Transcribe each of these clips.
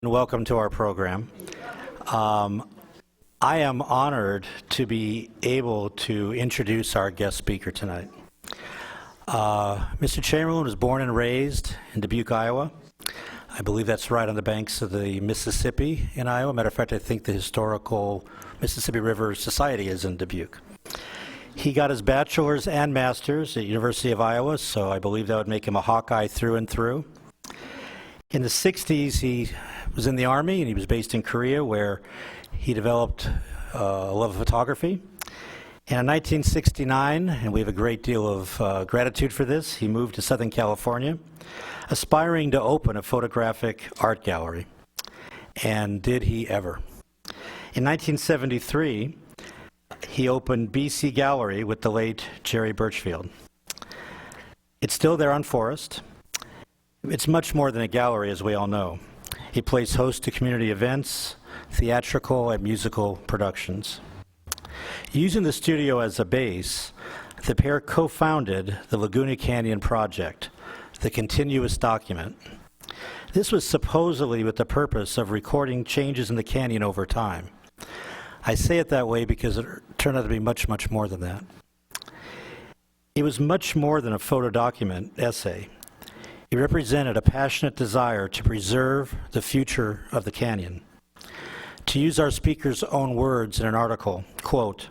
Welcome to our program. I am honored to be able to introduce our guest speaker tonight. Mr. Chamberlain was born and raised in Dubuque, Iowa. I believe that's right on the banks of the Mississippi in Iowa. Matter of fact, I think the historical Mississippi River Society is in Dubuque. He got his bachelor's and master's at University of Iowa, so I believe that would make him a Hawkeye through and through. In the 60s, he was in the Army, and he was based in Korea, where he developed a love of photography. And in 1969, and we have a great deal of gratitude for this, he moved to Southern California, aspiring to open a photographic art gallery. And did he ever? In 1973, he opened BC Gallery with the late Jerry Birchfield. It's still there on Forest. It's much more than a gallery, as we all know. He plays host to community events, theatrical and musical productions. Using the studio as a base, the pair co-founded the Laguna Canyon Project, the continuous document. This was supposedly with the purpose of recording changes in the canyon over time. I say it that way because it turned out to be much, much more than that. It was much more than a photo document essay. It represented a passionate desire to preserve the future of the canyon. To use our speaker's own words in an article, quote,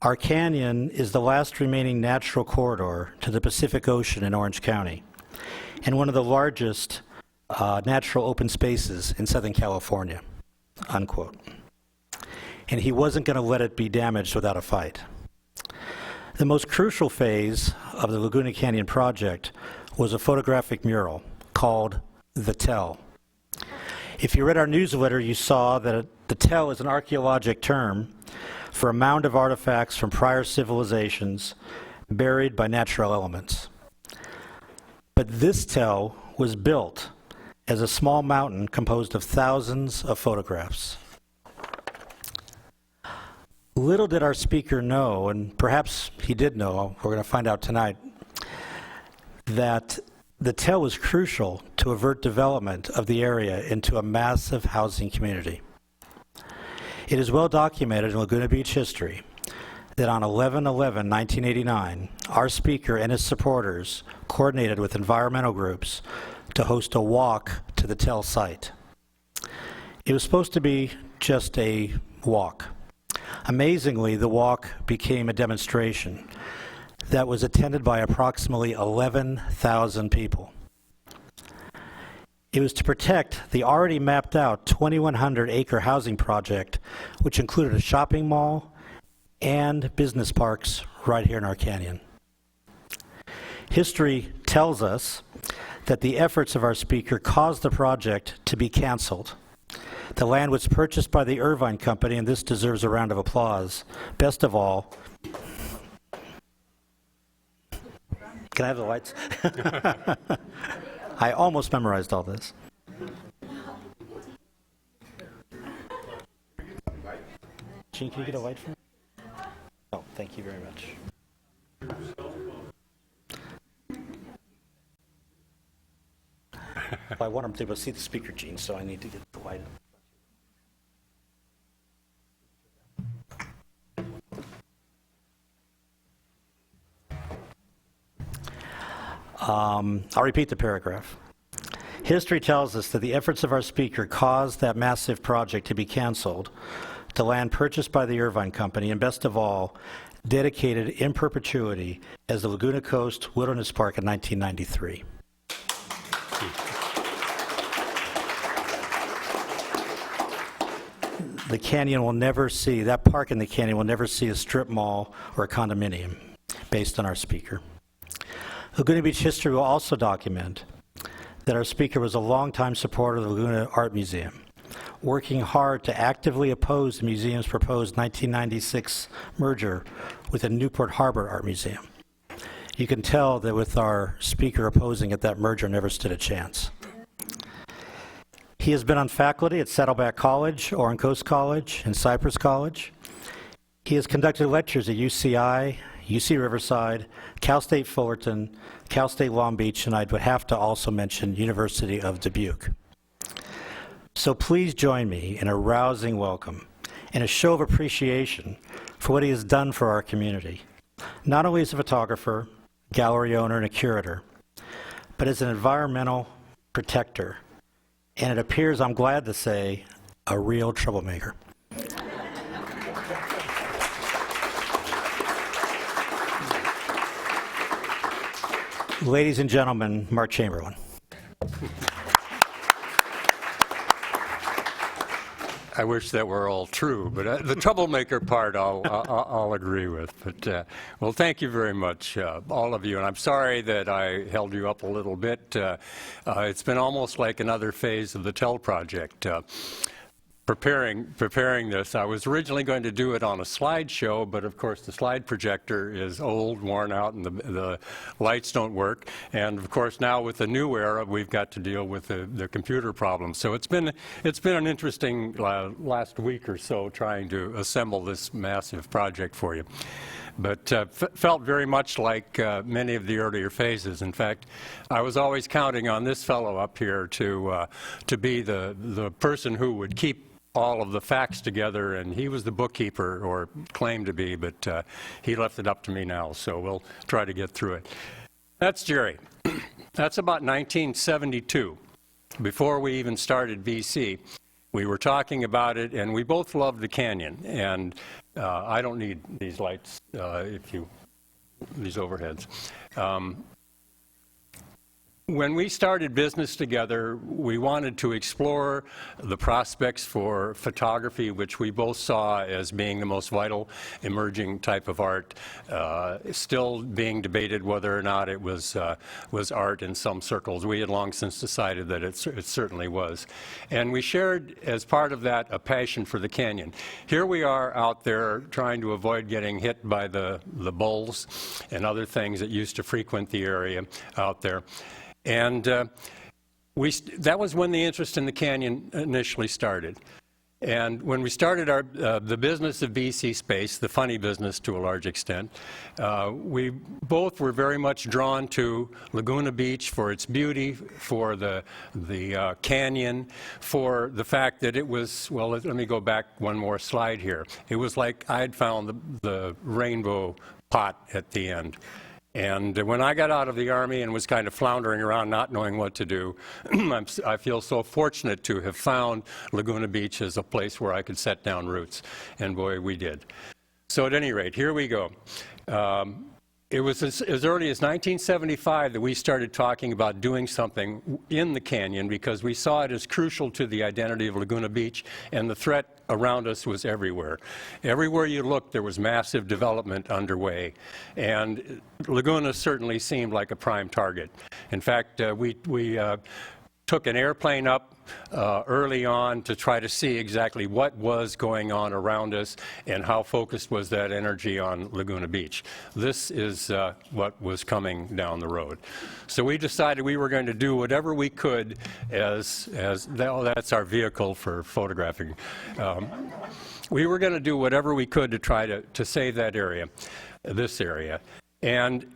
"Our canyon is the last remaining natural corridor to the Pacific Ocean in Orange County, and one of the largest natural open spaces in Southern California," unquote. And he wasn't going to let it be damaged without a fight. The most crucial phase of the Laguna Canyon Project was a photographic mural called The Tell. If you read our newsletter, you saw that the Tell is an archaeologic term for a mound of artifacts from prior civilizations buried by natural elements. But this Tell was built as a small mountain composed of thousands of photographs. Little did our speaker know, and perhaps he did know, we're going to find out tonight, that the Tell was crucial to avert development of the area into a massive housing community. It is well documented in Laguna Beach history that on 11/11/1989, our speaker and his supporters coordinated with environmental groups to host a walk to the Tell site. It was supposed to be just a walk. Amazingly, the walk became a demonstration that was attended by approximately 11,000 people. It was to protect the already mapped out 2,100-acre housing project, which included a shopping mall and business parks right here in our canyon. History tells us that the efforts of our speaker caused the project to be canceled. The land was purchased by the Irvine Company, and this deserves a round of applause. Best of all, can I have the lights? I almost memorized all this. Gene, can you get a light for me? Oh, thank you very much. Well, I want them to be able to see the speaker, Gene, so I need to get the light. I'll repeat the paragraph. History tells us that the efforts of our speaker caused that massive project to be canceled, the land purchased by the Irvine Company, and best of all, dedicated in perpetuity as the Laguna Coast Wilderness Park in 1993. The canyon will never see, that park in the canyon will never see a strip mall or a condominium based on our speaker. Laguna Beach history will also document that our speaker was a longtime supporter of the Laguna Art Museum, working hard to actively oppose the museum's proposed 1996 merger with the Newport Harbor Art Museum. You can tell that with our speaker opposing it, that merger never stood a chance. He has been on faculty at Saddleback College, Oran Coast College, and Cypress College. He has conducted lectures at UCI, UC Riverside, Cal State Fullerton, Cal State Long Beach, and I would have to also mention University of Dubuque. So please join me in a rousing welcome and a show of appreciation for what he has done for our community, not only as a photographer, gallery owner, and a curator, but as an environmental protector, and it appears, I'm glad to say, a real troublemaker. Ladies and gentlemen, Mark Chamberlain. I wish that were all true, but the troublemaker part I'll agree with. But well, thank you very much, all of you. And I'm sorry that I held you up a little bit. It's been almost like another phase of the TEL project. Preparing this, I was originally going to do it on a slideshow, but of course the slide projector is old, worn out, and the lights don't work. And of course now with the new era, we've got to deal with the computer problems. So it's been an interesting last week or so trying to assemble this massive project for you. But felt very much like many of the earlier phases. In fact, I was always counting on this fellow up here to be the person who would keep all of the facts together, and he was the bookkeeper, or claimed to be, but he left it up to me now, so we'll try to get through it. That's Jerry. That's about 1972, before we even started VC. We were talking about it, and we both loved the canyon, and I don't need these lights, these overheads. When we started business together, we wanted to explore the prospects for photography, which we both saw as being the most vital emerging type of art, still being debated whether or not it was art in some circles. We had long since decided that it certainly was. And we shared, as part of that, a passion for the canyon. Here we are out there trying to avoid getting hit by the bulls and other things that used to frequent the area out there. And that was when the interest in the canyon initially started. And when we started the business of BC Space, the funny business to a large extent, we both were very much drawn to Laguna Beach for its beauty, for the canyon, for the fact that it was, well, let me go back one more slide here. It was like I'd found the rainbow pot at the end. And when I got out of the Army and was kind of floundering around not knowing what to do, I feel so fortunate to have found Laguna Beach as a place where I could set down roots. And boy, we did. So at any rate, here we go. It was as early as 1975 that we started talking about doing something in the canyon because we saw it as crucial to the identity of Laguna Beach, and the threat around us was everywhere. Everywhere you looked, there was massive development underway, and Laguna certainly seemed like a prime target. In fact, we took an airplane up early on to try to see exactly what was going on around us and how focused was that energy on Laguna Beach. This is what was coming down the road. So we decided we were going to do whatever we could that's our vehicle for photographing. We were going to do whatever we could to try to save that area, this area. And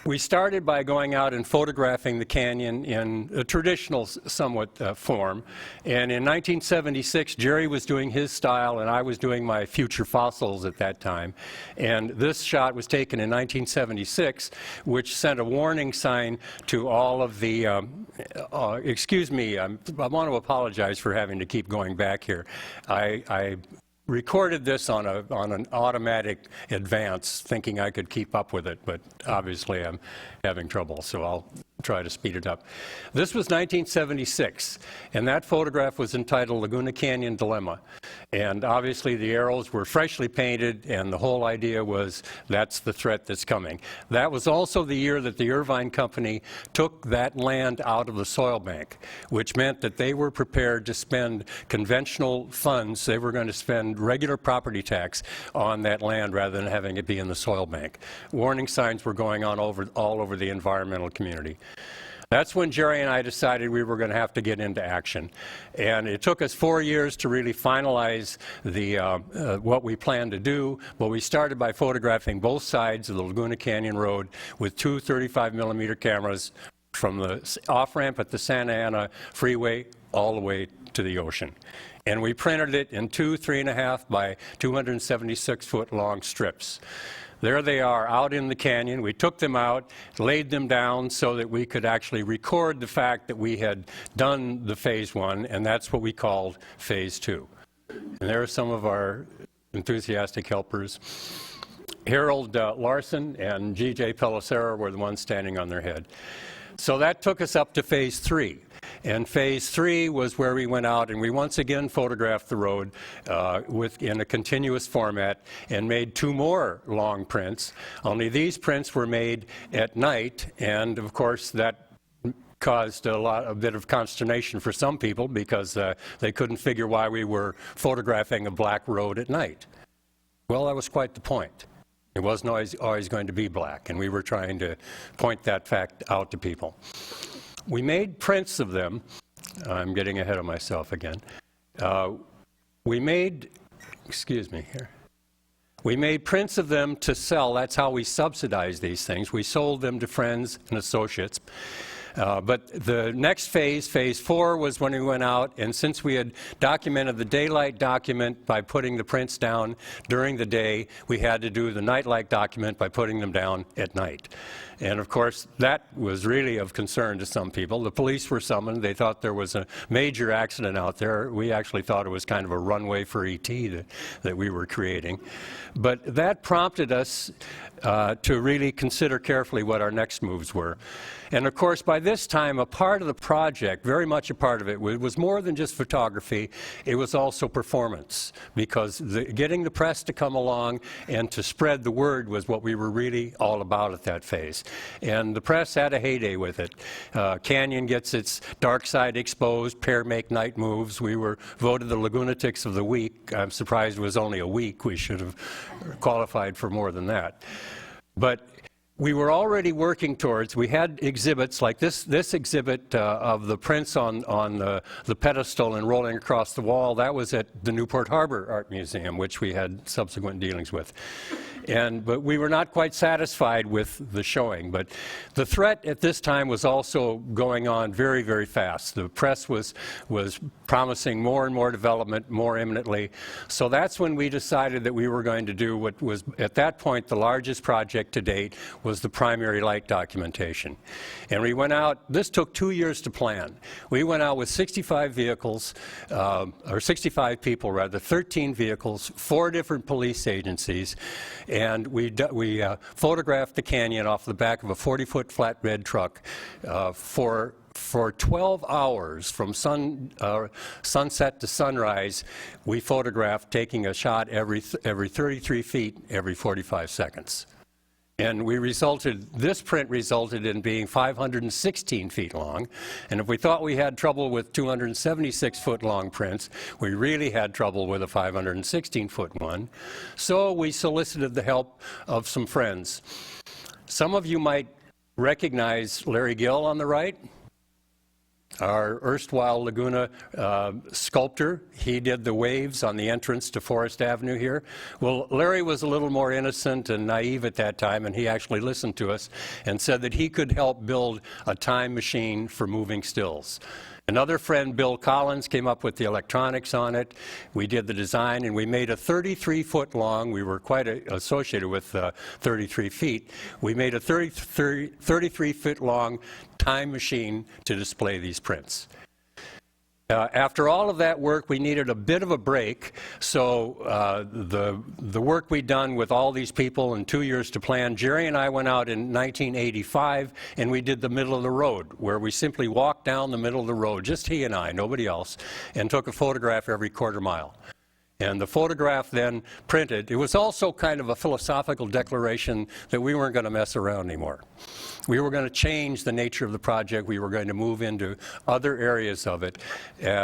we started by going out and photographing the canyon in a traditional somewhat form. And in 1976, Jerry was doing his style and I was doing my future fossils at that time. And this shot was taken in 1976, which sent a warning sign to all of the, excuse me, I want to apologize for having to keep going back here. I recorded this on an automatic advance, thinking I could keep up with it, but obviously I'm having trouble, so I'll try to speed it up. This was 1976, and that photograph was entitled Laguna Canyon Dilemma. And obviously the arrows were freshly painted, and the whole idea was that's the threat that's coming. That was also the year that the Irvine Company took that land out of the soil bank, which meant that they were prepared to spend conventional funds. They were going to spend regular property tax on that land rather than having it be in the soil bank. Warning signs were going on all over the environmental community. That's when Jerry and I decided we were going to have to get into action. And it took us 4 years to really finalize what we planned to do. But we started by photographing both sides of the Laguna Canyon Road with two 35mm cameras from the off-ramp at the Santa Ana Freeway all the way to the ocean. And we printed it in 3.5 by 276-foot long strips. There they are out in the canyon. We took them out, laid them down so that we could actually record the fact that we had done the phase 1, and that's what we called phase 2. And there are some of our enthusiastic helpers. Harold Larson and G.J. Pellicero were the ones standing on their head. So that took us up to phase 3. And phase 3 was where we went out and we once again photographed the road in a continuous format and made 2 more long prints. Only these prints were made at night, and of course that caused a bit of consternation for some people because they couldn't figure why we were photographing a black road at night. Well, that was quite the point. It wasn't always going to be black, and we were trying to point that fact out to people. We made prints of them. I'm getting ahead of myself again. We made prints of them to sell. That's how we subsidized these things. We sold them to friends and associates. But the next phase, phase 4, was when we went out, and since we had documented the daylight document by putting the prints down during the day, we had to do the nightlight document by putting them down at night. And of course, that was really of concern to some people. The police were summoned. They thought there was a major accident out there. We actually thought it was kind of a runway for E.T. that we were creating. But that prompted us to really consider carefully what our next moves were. And of course, by this time, a part of the project, very much a part of it, was more than just photography. It was also performance, because getting the press to come along and to spread the word was what we were really all about at that phase. And the press had a heyday with it. Canyon gets its dark side exposed, pair make night moves. We were voted the Lagunatics of the week. I'm surprised it was only a week. We should have qualified for more than that. But we were already working towards, we had exhibits like this exhibit of the prints on the pedestal and rolling across the wall. That was at the Newport Harbor Art Museum, which we had subsequent dealings with. But we were not quite satisfied with the showing. But the threat at this time was also going on very, very fast. The press was promising more and more development more imminently. So that's when we decided that we were going to do what was, at that point, the largest project to date, was the primary light documentation. And we went out, this took 2 years to plan. We went out with 65 vehicles, or 65 people rather, 13 vehicles, 4 different police agencies, and we photographed the canyon off the back of a 40-foot flatbed truck for 12 hours from sunset to sunrise. We photographed taking a shot every 33 feet every 45 seconds. And this print resulted in being 516 feet long. And if we thought we had trouble with 276-foot long prints, we really had trouble with a 516-foot one. So we solicited the help of some friends. Some of you might recognize Larry Gill on the right, our erstwhile Laguna sculptor. He did the waves on the entrance to Forest Avenue here. Well, Larry was a little more innocent and naive at that time, and he actually listened to us and said that he could help build a time machine for moving stills. Another friend, Bill Collins, came up with the electronics on it. We did the design, and we made a 33-foot long, we were quite associated with 33 feet, we made a 33-foot long time machine to display these prints. After all of that work, we needed a bit of a break, so the work we'd done with all these people in 2 years to plan, Jerry and I went out in 1985, and we did the middle of the road, where we simply walked down the middle of the road, just he and I, nobody else, and took a photograph every quarter mile. And the photograph then printed. It was also kind of a philosophical declaration that we weren't going to mess around anymore. We were going to change the nature of the project. We were going to move into other areas of it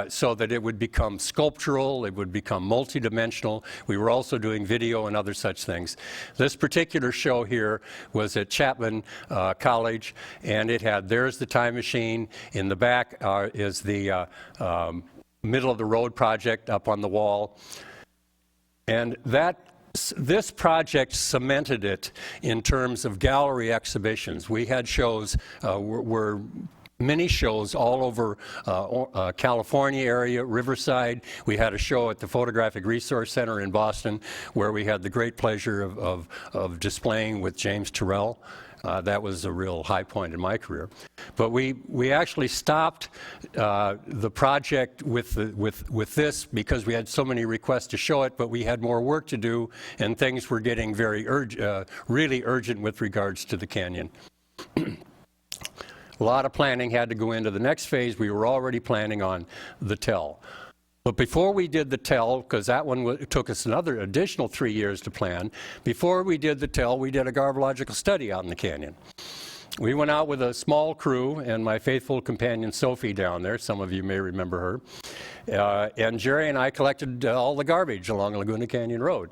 so that it would become sculptural, it would become multidimensional. We were also doing video and other such things. This particular show here was at Chamberlain College, and it had, there's the time machine. In the back is the middle of the road project up on the wall. And this project cemented it in terms of gallery exhibitions. We had shows where many shows all over California area, Riverside. We had a show at the Photographic Resource Center in Boston where we had the great pleasure of displaying with James Turrell. That was a real high point in my career. But we actually stopped the project with this because we had so many requests to show it, but we had more work to do, and things were getting very really urgent with regards to the canyon. A lot of planning had to go into the next phase. We were already planning on the tell. But before we did the tell, because that one took us another additional 3 years to plan, before we did the tell, we did a garbological study out in the canyon. We went out with a small crew and my faithful companion Sophie down there. Some of you may remember her. And Jerry and I collected all the garbage along Laguna Canyon Road.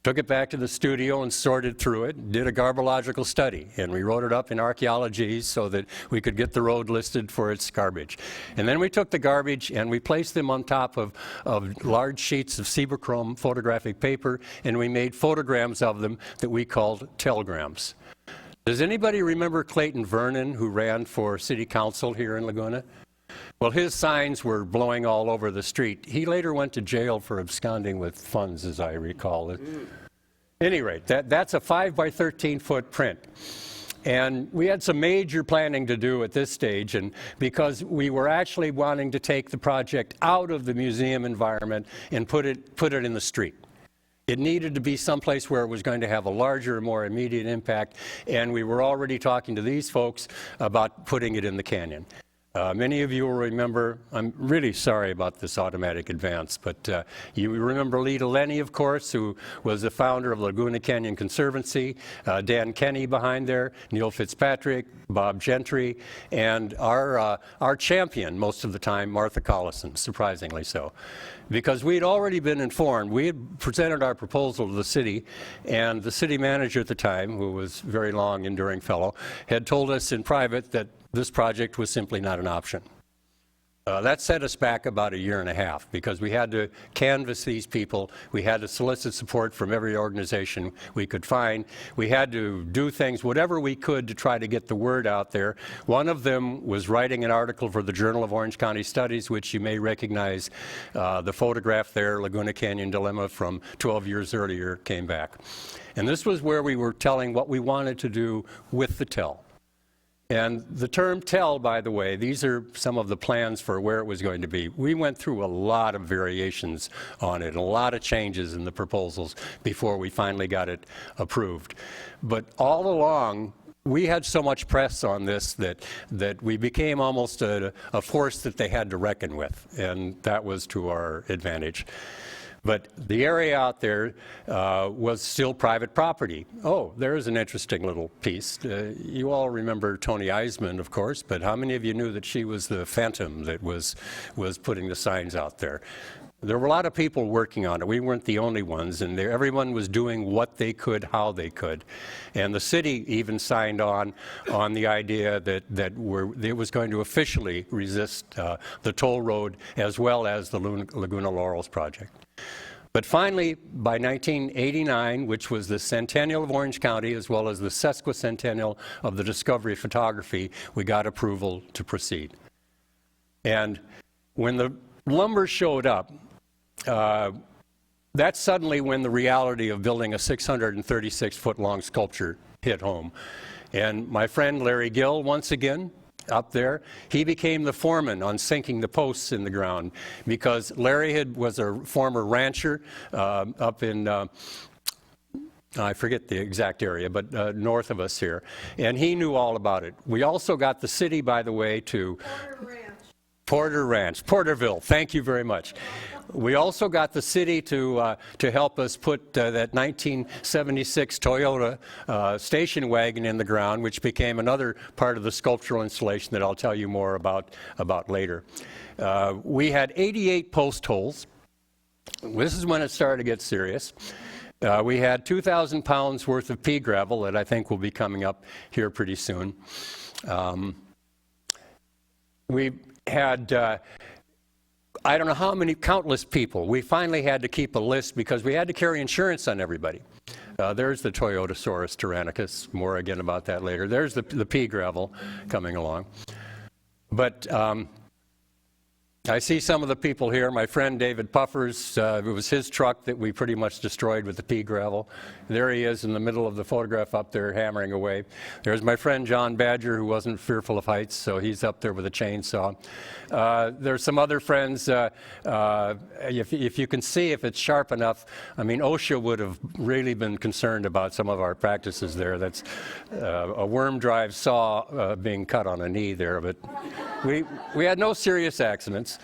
Took it back to the studio and sorted through it, did a garbological study, and we wrote it up in archaeology so that we could get the road listed for its garbage. And then we took the garbage and we placed them on top of large sheets of Cibachrome photographic paper, and we made photograms of them that we called telegrams. Does anybody remember Clayton Vernon, who ran for city council here in Laguna? Well, his signs were blowing all over the street. He later went to jail for absconding with funds, as I recall it. At any rate, that's a 5 by 13 foot print. And we had some major planning to do at this stage, and because we were actually wanting to take the project out of the museum environment and put it in the street. It needed to be someplace where it was going to have a larger, more immediate impact, and we were already talking to these folks about putting it in the canyon. Many of you will remember, I'm really sorry about this automatic advance, but you remember Lita Lenny, of course, who was the founder of Laguna Canyon Conservancy, Dan Kenny behind there, Neil Fitzpatrick, Bob Gentry, and our champion most of the time, Martha Collison, surprisingly so. Because we'd already been informed, we had presented our proposal to the city, and the city manager at the time, who was a very long enduring fellow, had told us in private that this project was simply not an option. That set us back about 1.5 years because we had to canvass these people. We had to solicit support from every organization we could find. We had to do things, whatever we could, to try to get the word out there. One of them was writing an article for the Journal of Orange County Studies, which you may recognize. The photograph there, Laguna Canyon Dilemma, from 12 years earlier, came back. And this was where we were telling what we wanted to do with the tell. And the term tell, by the way, these are some of the plans for where it was going to be. We went through a lot of variations on it, a lot of changes in the proposals before we finally got it approved. But all along, we had so much press on this that we became almost a force that they had to reckon with, and that was to our advantage. But the area out there was still private property. Oh, there's an interesting little piece. You all remember Tony Eisman, of course, but how many of you knew that she was the phantom that was putting the signs out there? There were a lot of people working on it. We weren't the only ones, and everyone was doing what they could, how they could. And the city even signed on the idea that it was going to officially resist the toll road as well as the Laguna Laurels project. But finally, by 1989, which was the centennial of Orange County, as well as the sesquicentennial of the discovery of photography, we got approval to proceed. And when the lumber showed up, that's suddenly when the reality of building a 636-foot-long sculpture hit home. And my friend Larry Gill, once again, up there, he became the foreman on sinking the posts in the ground because Larry was a former rancher up in, I forget the exact area, but north of us here, and he knew all about it. We also got the city, by the way, to Porterville, thank you very much. We also got the city to help us put that 1976 Toyota station wagon in the ground, which became another part of the sculptural installation that I'll tell you more about later. We had 88 post holes. This is when it started to get serious. We had 2,000 pounds worth of pea gravel that I think will be coming up here pretty soon. We had I don't know how many, countless people. We finally had to keep a list because we had to carry insurance on everybody. There's the Toyotosaurus tyrannicus, more again about that later. There's the pea gravel coming along. But I see some of the people here. My friend David Puffers, it was his truck that we pretty much destroyed with the pea gravel. There he is in the middle of the photograph up there hammering away. There's my friend John Badger, who wasn't fearful of heights, so he's up there with a chainsaw. There's some other friends. If you can see, if it's sharp enough, I mean, OSHA would have really been concerned about some of our practices there. That's a worm drive saw being cut on a knee there, but we had no serious accidents.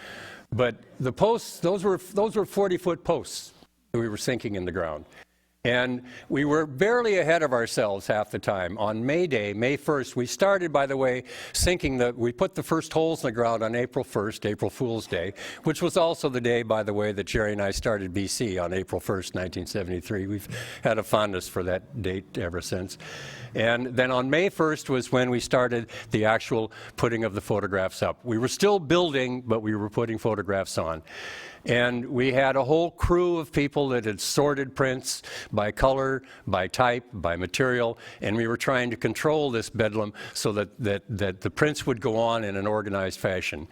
But the posts, those were 40-foot posts that we were sinking in the ground. And we were barely ahead of ourselves half the time. On May Day, May 1st, we started, by the way, we put the first holes in the ground on April 1st, April Fool's Day, which was also the day, by the way, that Jerry and I started BC on April 1st, 1973. We've had a fondness for that date ever since. And then on May 1st was when we started the actual putting of the photographs up. We were still building, but we were putting photographs on. And we had a whole crew of people that had sorted prints by color, by type, by material, and we were trying to control this bedlam so that the prints would go on in an organized fashion.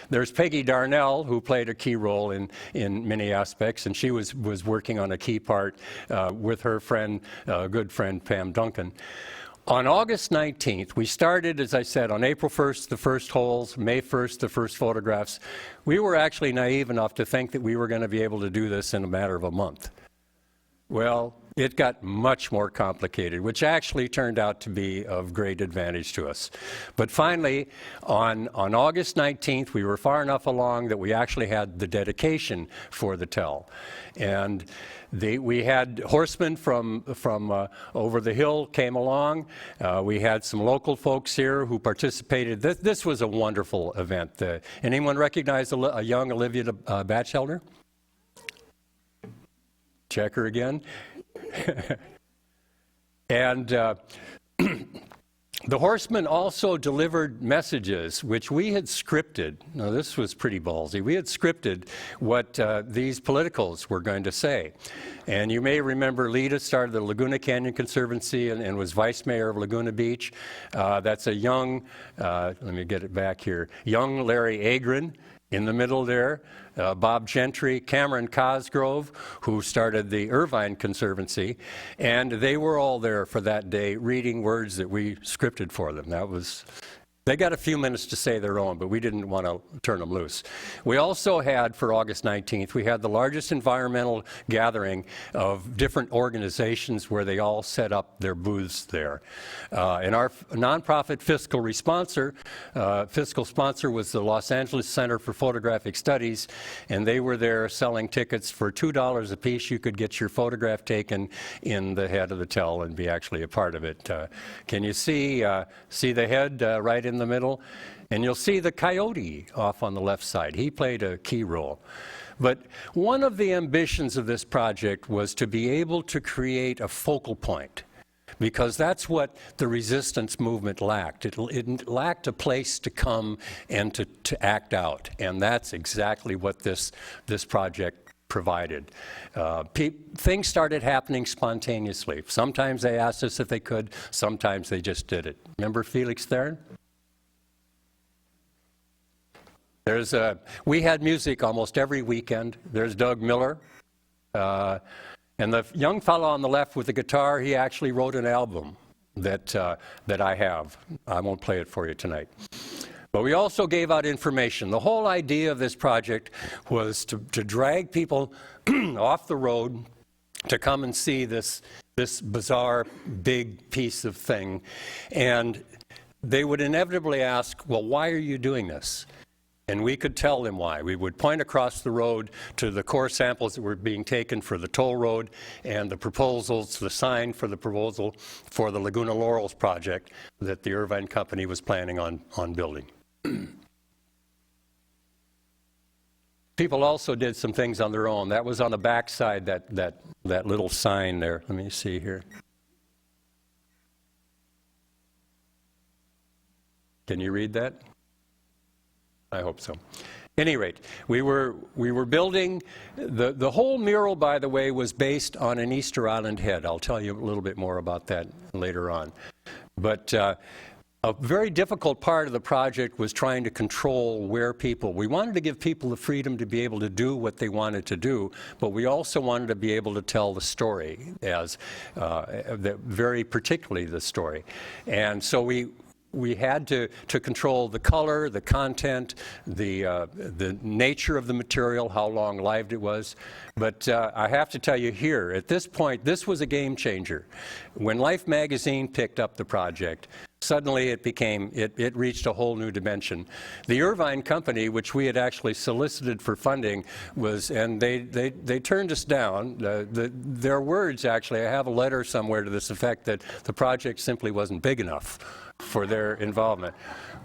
There's Peggy Darnell, who played a key role in many aspects, and she was working on a key part with her friend, good friend Pam Duncan. On August 19th, we started, as I said, on April 1st, the first holes, May 1st, the first photographs. We were actually naive enough to think that we were going to be able to do this in a matter of a month. Well, it got much more complicated, which actually turned out to be of great advantage to us. But finally, on August 19th, we were far enough along that we actually had the dedication for the tell. And we had horsemen from over the hill came along. We had some local folks here who participated. This was a wonderful event. Anyone recognize a young Olivia Batchelder? Check her again. And the horsemen also delivered messages which we had scripted. Now, this was pretty ballsy. We had scripted what these politicals were going to say. And you may remember Lita started the Laguna Canyon Conservancy and was vice mayor of Laguna Beach. That's a young, let me get it back here, young Larry Agron in the middle there. Bob Gentry, Cameron Cosgrove, who started the Irvine Conservancy, and they were all there for that day reading words that we scripted for them. They got a few minutes to say their own, but we didn't want to turn them loose. We also had, for August 19th, we had the largest environmental gathering of different organizations where they all set up their booths there. And our nonprofit fiscal sponsor was the Los Angeles Center for Photographic Studies, and they were there selling tickets for $2 a piece. You could get your photograph taken in the head of the tell and be actually a part of it. Can you see the head right in the middle? And you'll see the coyote off on the left side. He played a key role. But one of the ambitions of this project was to be able to create a focal point, because that's what the resistance movement lacked. It lacked a place to come and to act out, and that's exactly what this project provided. Things started happening spontaneously. Sometimes they asked us if they could, sometimes they just did it. Remember Felix Theron? We had music almost every weekend. There's Doug Miller. And the young fellow on the left with the guitar, he actually wrote an album that I have. I won't play it for you tonight. But we also gave out information. The whole idea of this project was to drag people off the road to come and see this bizarre, big piece of thing. And they would inevitably ask, well, why are you doing this? And we could tell them why. We would point across the road to the core samples that were being taken for the toll road and the proposals, the sign for the proposal for the Laguna Laurels project that the Irvine Company was planning on building. People also did some things on their own. That was on the back side, that little sign there. Let me see here. Can you read that? I hope so. At any rate, we were building, the whole mural, by the way, was based on an Easter Island head. I'll tell you a little bit more about that later on. But A very difficult part of the project was trying to control where people, we wanted to give people the freedom to be able to do what they wanted to do, but we also wanted to be able to tell the story as, very particularly the story. And so we had to control the color, the content, the nature of the material, how long-lived it was. But I have to tell you here, at this point, this was a game changer. When Life magazine picked up the project, suddenly it reached a whole new dimension. The Irvine Company, which we had actually solicited for funding, and they turned us down. Their words, actually, I have a letter somewhere to this effect that the project simply wasn't big enough for their involvement.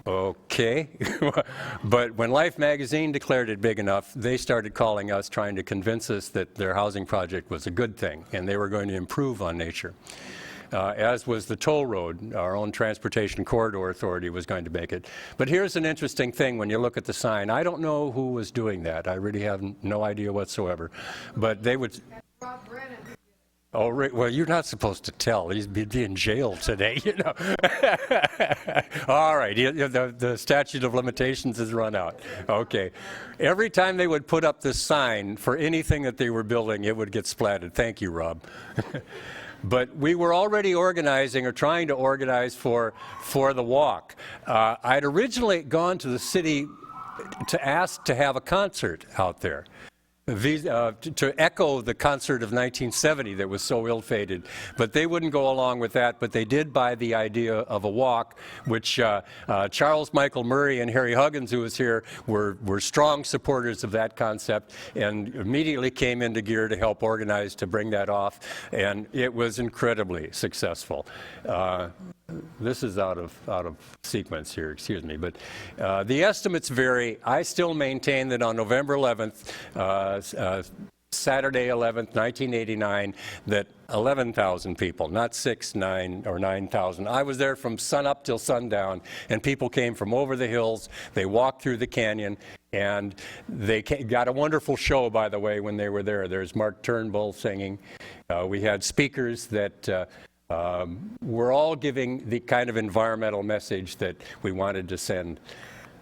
Okay. But when Life magazine declared it big enough, they started calling us, trying to convince us that their housing project was a good thing and they were going to improve on nature. As was the toll road. Our own Transportation Corridor Authority was going to make it. But here's an interesting thing when you look at the sign. I don't know who was doing that. I really have no idea whatsoever. But they would... Oh, well, you're not supposed to tell. He'd be in jail today, you know. All right, the statute of limitations has run out. Okay. Every time they would put up this sign for anything that they were building, it would get splatted. Thank you, Rob. But we were already organizing or trying to organize for the walk. I'd originally gone to the city to ask to have a concert out there. To echo the concert of 1970 that was so ill-fated. But they wouldn't go along with that, but they did buy the idea of a walk, which Charles Michael Murray and Harry Huggins, who was here, were strong supporters of that concept and immediately came into gear to help organize to bring that off, and it was incredibly successful. This is out of sequence here, excuse me, but the estimates vary. I still maintain that on November 11th, Saturday 11th, 1989, that 11,000 people, not 6, 9, or 9,000. I was there from sunup till sundown, and people came from over the hills. They walked through the canyon, and they got a wonderful show, by the way, when they were there. There's Mark Turnbull singing. We had speakers that we're all giving the kind of environmental message that we wanted to send.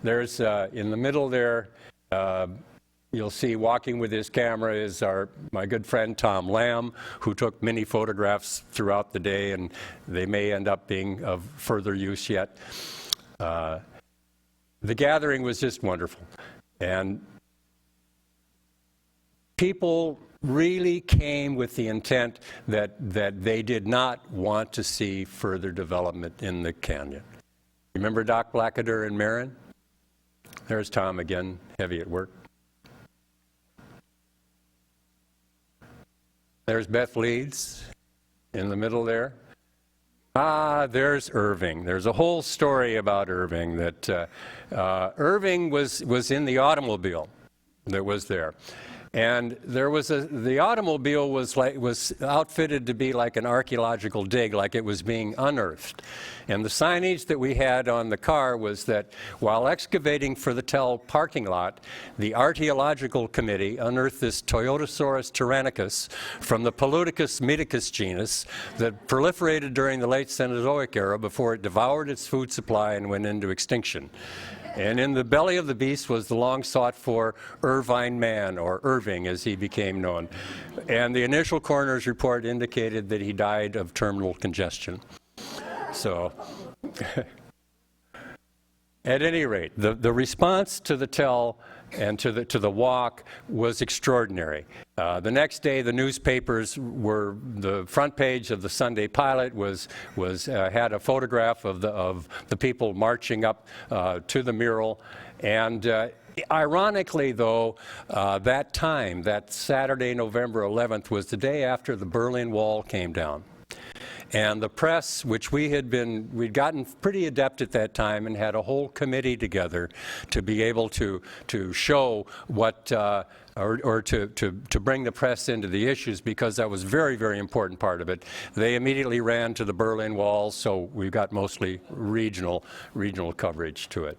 There's, in the middle there, you'll see walking with his camera is my good friend Tom Lamb, who took many photographs throughout the day, and they may end up being of further use yet. The gathering was just wonderful. And people really came with the intent that they did not want to see further development in the canyon. Remember Doc Blackadder and Marin? There's Tom again, heavy at work. There's Beth Leeds in the middle there. There's Irving. There's a whole story about Irving that Irving was in the automobile that was there. And there was the automobile was outfitted to be like an archaeological dig, like it was being unearthed. And the signage that we had on the car was that while excavating for the Tell parking lot, the Archaeological Committee unearthed this Toyotosaurus tyrannicus from the Paludicus medicus genus that proliferated during the late Cenozoic era before it devoured its food supply and went into extinction. And in the belly of the beast was the long-sought-for Irvine man, or Irving as he became known. And the initial coroner's report indicated that he died of terminal congestion. So, at any rate, the response to the Tell and to the walk was extraordinary. The next day, the newspapers the front page of the Sunday Pilot had a photograph of the people marching up to the mural, and ironically, though, that Saturday, November 11th, was the day after the Berlin Wall came down. And the press, which we'd gotten pretty adept at that time and had a whole committee together to be able to show what, or to bring the press into the issues, because that was a very, very important part of it. They immediately ran to the Berlin Wall, so we got mostly regional coverage to it.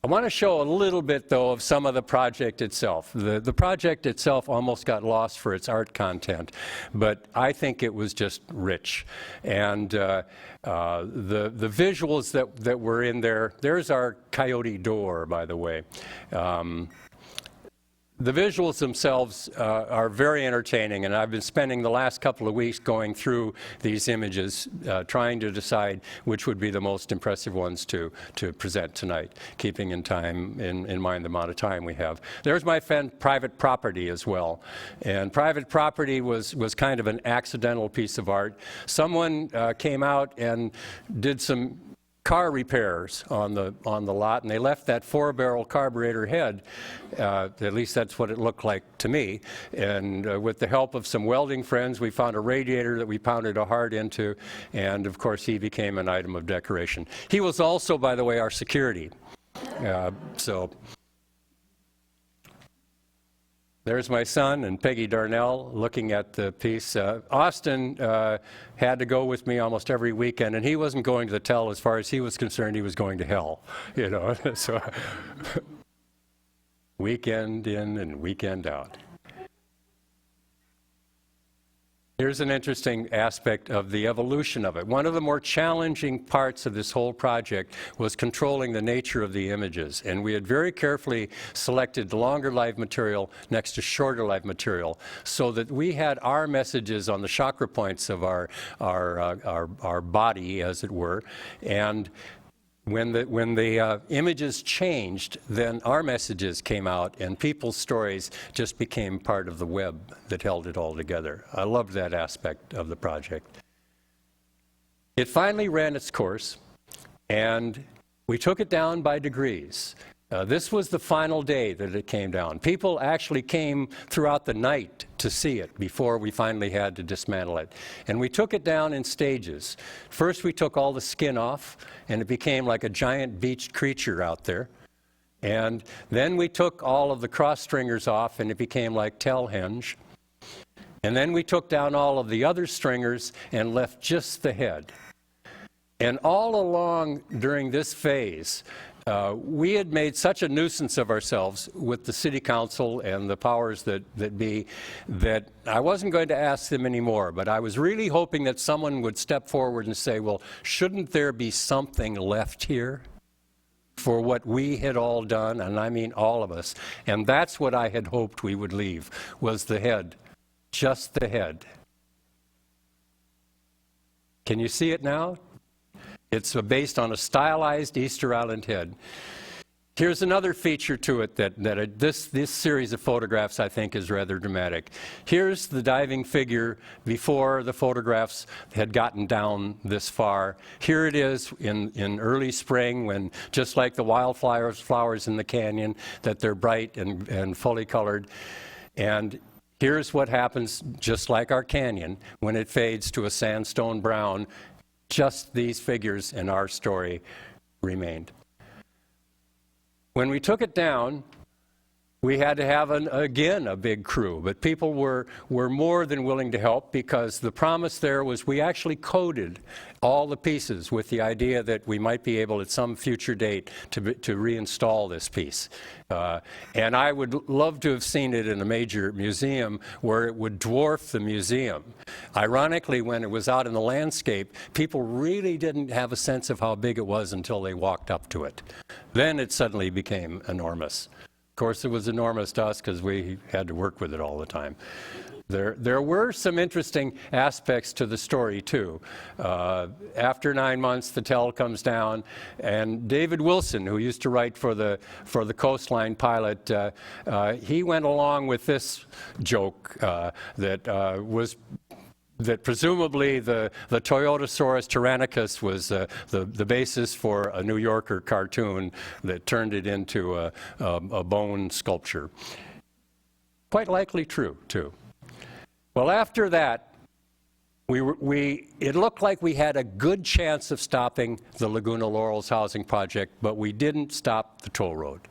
I want to show a little bit, though, of some of the project itself. The project itself almost got lost for its art content, but I think it was just rich. And the visuals that were in there, there's our coyote door, by the way. The visuals themselves are very entertaining, and I've been spending the last couple of weeks going through these images, trying to decide which would be the most impressive ones to present tonight, keeping in mind the amount of time we have. There's my private property as well, and private property was kind of an accidental piece of art. Someone came out and did some car repairs on the lot, and they left that 4-barrel carburetor head. At least that's what it looked like to me. And with the help of some welding friends, we found a radiator that we pounded a heart into, and of course he became an item of decoration. He was also, by the way, our security. So there's my son and Peggy Darnell looking at the piece. Austin had to go with me almost every weekend, and he wasn't going to the tell. As far as he was concerned, he was going to hell, you know. So weekend in and weekend out. Here's an interesting aspect of the evolution of it. One of the more challenging parts of this whole project was controlling the nature of the images. And we had very carefully selected longer live material next to shorter live material so that we had our messages on the chakra points of our body, as it were. And when the images changed, then our messages came out, and people's stories just became part of the web that held it all together. I loved that aspect of the project. It finally ran its course, and we took it down by degrees. This was the final day that it came down. People actually came throughout the night to see it before we finally had to dismantle it. And we took it down in stages. First, we took all the skin off, and it became like a giant beached creature out there. And then we took all of the cross stringers off, and it became like Telhenge. And then we took down all of the other stringers and left just the head. And all along during this phase, we had made such a nuisance of ourselves with the city council and the powers that be that I wasn't going to ask them anymore, but I was really hoping that someone would step forward and say, well, shouldn't there be something left here for what we had all done, and I mean all of us. And that's what I had hoped we would leave, was the head, just the head. Can you see it now? It's based on a stylized Easter Island head. Here's another feature to it that this series of photographs, I think, is rather dramatic. Here's the diving figure before the photographs had gotten down this far. Here it is in early spring, when, just like the wildflowers in the canyon, that they're bright and fully colored. And here's what happens, just like our canyon, when it fades to a sandstone brown. Just these figures in our story remained. When we took it down, we had to have, again, a big crew, but people were more than willing to help, because the promise there was we actually coded all the pieces with the idea that we might be able at some future date to reinstall this piece. And I would love to have seen it in a major museum where it would dwarf the museum. Ironically, when it was out in the landscape, people really didn't have a sense of how big it was until they walked up to it. Then it suddenly became enormous. Of course, it was enormous to us because we had to work with it all the time. There were some interesting aspects to the story, too. After 9 months, the tell comes down, and David Wilson, who used to write for the Coastline pilot, he went along with this joke that presumably the Toyotosaurus tyrannicus was the basis for a New Yorker cartoon that turned it into a bone sculpture. Quite likely true, too. Well, after that, it looked like we had a good chance of stopping the Laguna Laurels housing project, but we didn't stop the toll road.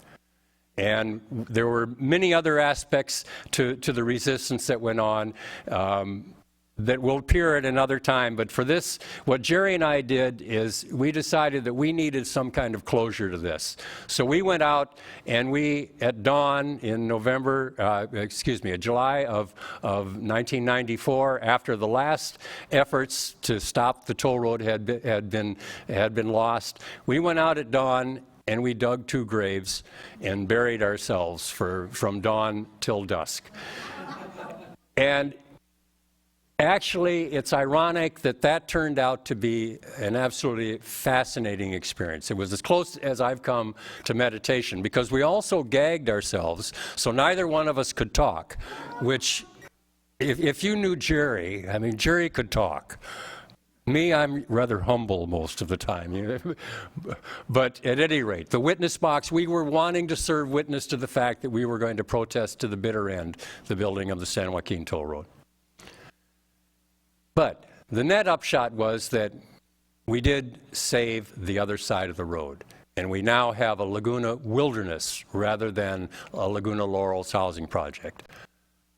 And there were many other aspects to the resistance that went on. that will appear at another time. But for this, what Jerry and I did is we decided that we needed some kind of closure to this. So we went out and we, at dawn in July of 1994, after the last efforts to stop the toll road had been lost, we went out at dawn and we dug 2 graves and buried ourselves from dawn till dusk. And actually, it's ironic that turned out to be an absolutely fascinating experience. It was as close as I've come to meditation, because we also gagged ourselves, so neither one of us could talk, which, if you knew Jerry, I mean, Jerry could talk. Me, I'm rather humble most of the time. But at any rate, the witness box, we were wanting to serve witness to the fact that we were going to protest to the bitter end the building of the San Joaquin Toll Road. But the net upshot was that we did save the other side of the road, and we now have a Laguna wilderness rather than a Laguna Laurels housing project.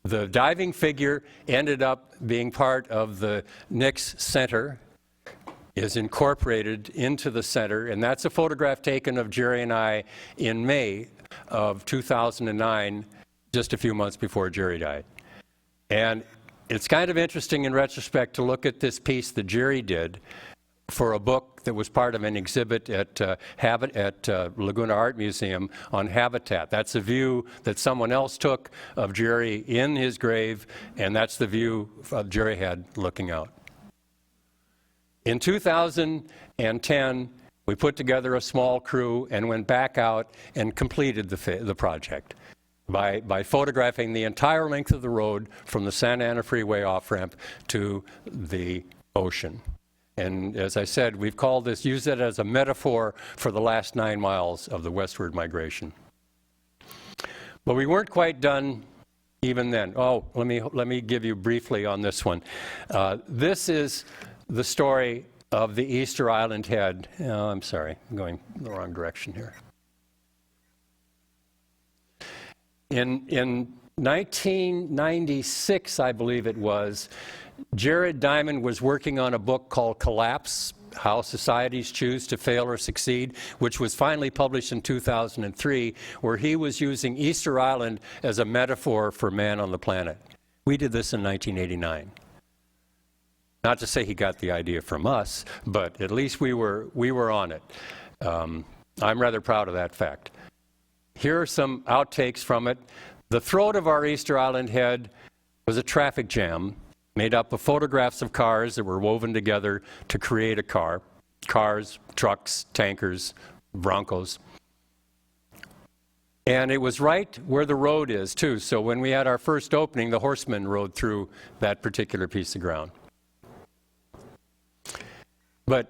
The diving figure ended up being part of the Nix Center, is incorporated into the center, and that's a photograph taken of Jerry and I in May of 2009, just a few months before Jerry died. And it's kind of interesting in retrospect to look at this piece that Jerry did for a book that was part of an exhibit at Laguna Art Museum on habitat. That's a view that someone else took of Jerry in his grave, and that's the view Jerry had looking out. In 2010, we put together a small crew and went back out and completed the project by photographing the entire length of the road from the Santa Ana Freeway off-ramp to the ocean. And as I said, we've used it as a metaphor for the last 9 miles of the westward migration. But we weren't quite done even then. Oh, let me give you briefly on this one. This is the story of the Easter Island Head. Oh, I'm sorry, I'm going the wrong direction here. In 1996, I believe it was, Jared Diamond was working on a book called Collapse: How Societies Choose to Fail or Succeed, which was finally published in 2003, where he was using Easter Island as a metaphor for man on the planet. We did this in 1989. Not to say he got the idea from us, but at least we were on it. I'm rather proud of that fact. Here are some outtakes from it. The throat of our Easter Island Head was a traffic jam made up of photographs of cars that were woven together to create a car. Cars, trucks, tankers, Broncos. And it was right where the road is, too. So when we had our first opening, the horsemen rode through that particular piece of ground. But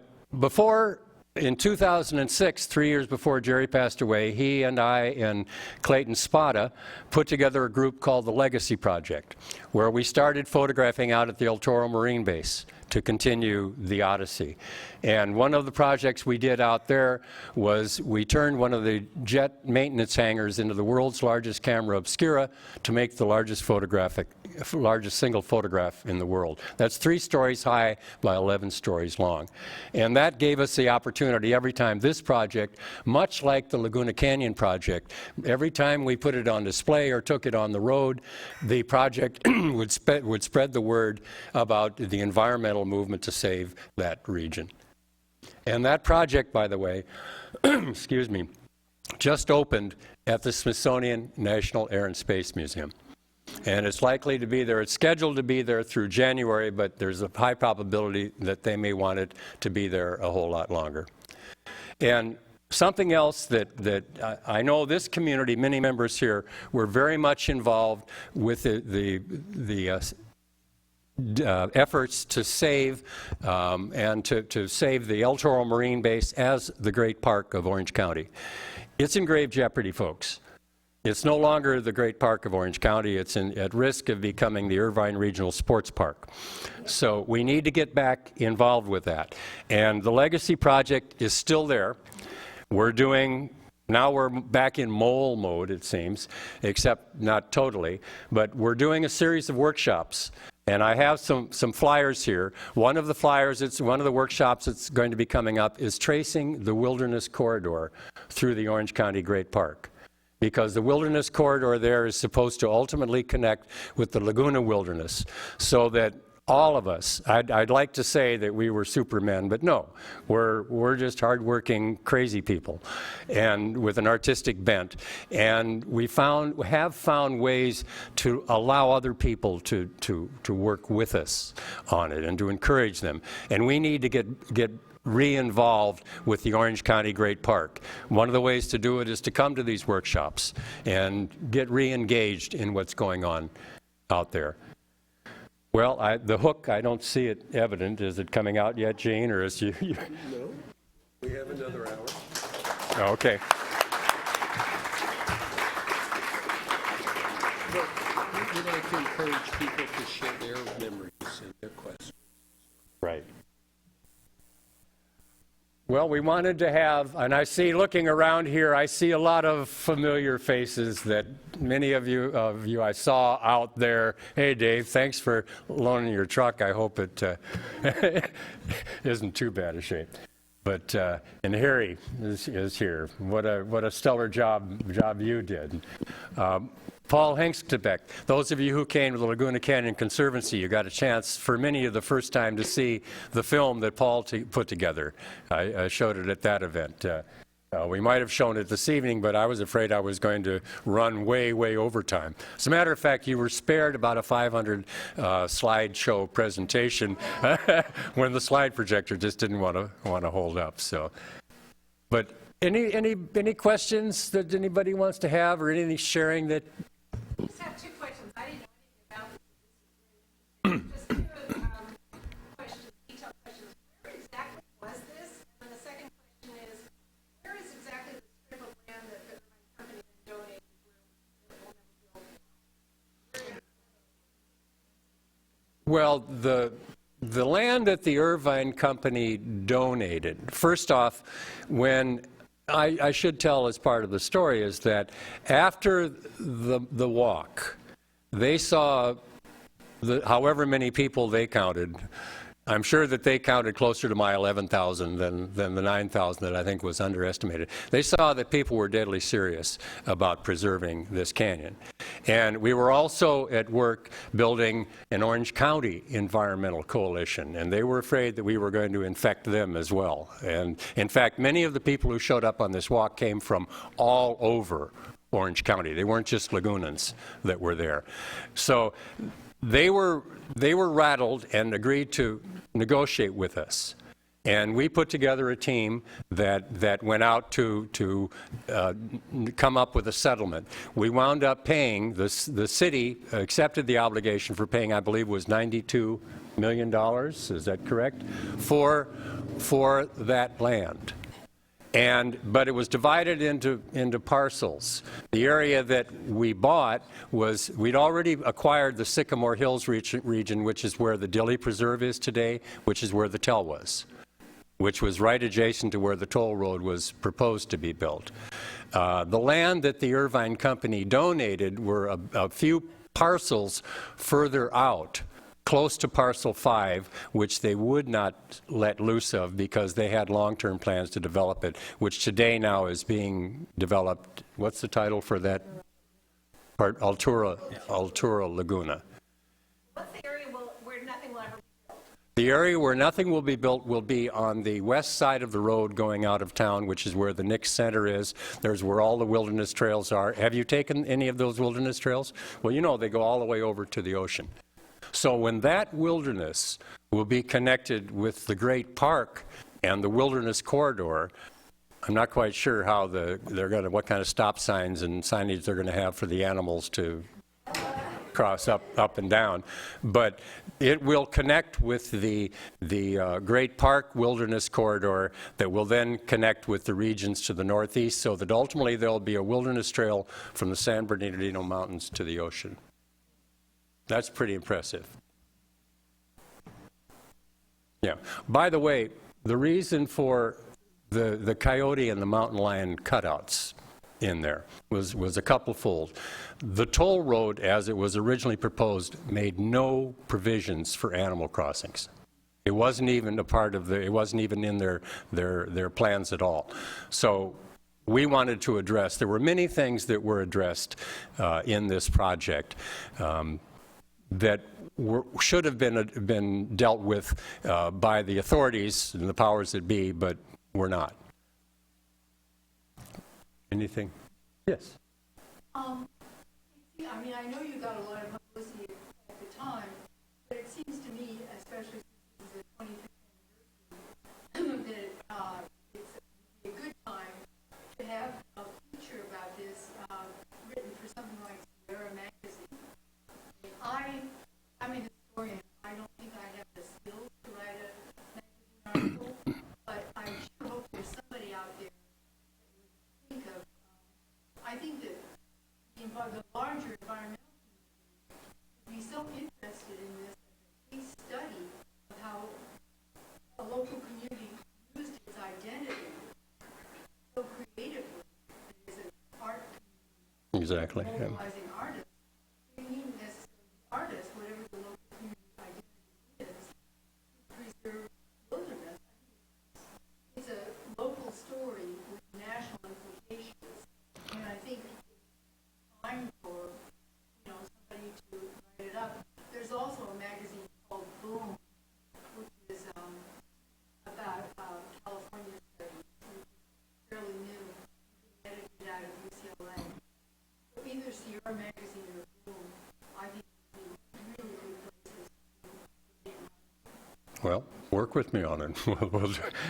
in 2006, 3 years before Jerry passed away, he and I and Clayton Spada put together a group called the Legacy Project, where we started photographing out at the El Toro Marine Base to continue the Odyssey. And one of the projects we did out there was we turned one of the jet maintenance hangars into the world's largest camera obscura to make the largest single photograph in the world. That's 3 stories high by 11 stories long. And that gave us the opportunity every time this project, much like the Laguna Canyon project, every time we put it on display or took it on the road, the project would spread the word about the environmental movement to save that region. And that project, by the way, excuse me, just opened at the Smithsonian National Air and Space Museum. And it's likely to be there. It's scheduled to be there through January, but there's a high probability that they may want it to be there a whole lot longer. And something else that I know this community, many members here, were very much involved with the efforts to save and to save the El Toro Marine Base as the Great Park of Orange County. It's in grave jeopardy, folks. It's no longer the Great Park of Orange County. It's at risk of becoming the Irvine Regional Sports Park. So we need to get back involved with that. And the Legacy Project is still there. Now we're back in mole mode, it seems, except not totally. But we're doing a series of workshops And I have some flyers here. One of the flyers, it's one of the workshops that's going to be coming up, is tracing the wilderness corridor through the Orange County Great Park. Because the wilderness corridor there is supposed to ultimately connect with the Laguna wilderness, so that all of us, I'd like to say that we were supermen, but no, we're just hardworking, crazy people, and with an artistic bent. And we have found ways to allow other people to work with us on it and to encourage them. And we need to get re-involved with the Orange County Great Park. One of the ways to do it is to come to these workshops and get re-engaged in what's going on out there. Well, the hook, I don't see it evident. Is it coming out yet, Gene, or is you? No, we have another hour. Oh, okay. But we'd like to encourage people to share their memories and their questions. Right. Well, we wanted to have, and I see looking around here, I see a lot of familiar faces that many of you I saw out there. Hey, Dave, thanks for loaning your truck. I hope it isn't too bad a shape. But and Harry is here. What a stellar job you did. Paul Hengstebeck, those of you who came to the Laguna Canyon Conservancy, you got a chance for many of the first time to see the film that Paul put together. I showed it at that event. We might have shown it this evening, but I was afraid I was going to run way over time. As a matter of fact, you were spared about a 500 slideshow presentation when the slide projector just didn't want to hold up. So, but any questions that anybody wants to have, or any sharing that? I just have two questions. I didn't know anything about this. Just two questions, detailed questions. Where exactly was this? And the second question is, where is exactly the strip of land that the company donated where it will never build? Well, the land that the Irvine Company donated, first off, when I should tell as part of the story is that after the walk, they saw however many people they counted. I'm sure that they counted closer to my 11,000 than the 9,000 that I think was underestimated. They saw that people were deadly serious about preserving this canyon. And we were also at work building an Orange County environmental coalition, and they were afraid that we were going to infect them as well. And in fact, many of the people who showed up on this walk came from all over Orange County. They weren't just Lagunans that were there. So they were rattled and agreed to negotiate with us. And we put together a team that went out to come up with a settlement. We wound up paying, the city accepted the obligation for paying, I believe it was $92 million, is that correct? For that land. But it was divided into parcels. The area that we bought was, we'd already acquired the Sycamore Hills region, which is where the Dilley Preserve is today, which is where the Tell was, which was right adjacent to where the toll road was proposed to be built. The land that the Irvine Company donated were a few parcels further out, close to parcel 5, which they would not let loose of because they had long-term plans to develop it, which today now is being developed. What's the title for that part? Altura Laguna. What's the area where nothing will ever be built? The area where nothing will be built will be on the west side of the road going out of town, which is where the Nix Center is. There's where all the wilderness trails are. Have you taken any of those wilderness trails? Well, you know, they go all the way over to the ocean. So when that wilderness will be connected with the Great Park and the wilderness corridor, I'm not quite sure how what kind of stop signs and signage they're going to have for the animals to cross up and down, but it will connect with the Great Park Wilderness Corridor that will then connect with the regions to the northeast, so that ultimately there'll be a wilderness trail from the San Bernardino Mountains to the ocean. That's pretty impressive. Yeah. By the way, the reason for the coyote and the mountain lion cutouts in there, was a couple-fold. The toll road, as it was originally proposed, made no provisions for animal crossings. It wasn't even a part of it wasn't even in their plans at all. So we wanted to address, there were many things that were addressed in this project that should have been dealt with by the authorities and the powers that be, but were not. Anything? Yes. I mean, I know you got a lot of publicity at the time, but it seems to me, especially since this is a 25th anniversary, that it's a good time to have a feature about this written for something like Sierra Magazine. I'm a historian. I don't think I have the skills to write a magazine article, but I sure hope there's somebody out there that would think of. I think that the larger environmental community would be so interested in this as a case study of how a local community used its identity so creatively as an art community. Exactly. Yeah. Mobilizing artists. We need necessarily artists, whatever the local community identity is, to preserve wilderness. It's a local story with national implications, and I think time for somebody to write it up. There's also a magazine called Boom, which is about California studies, which is fairly new, edited out of UCLA. So either Sierra Magazine or Boom, I think would be really good places to be. Well, work with me on it.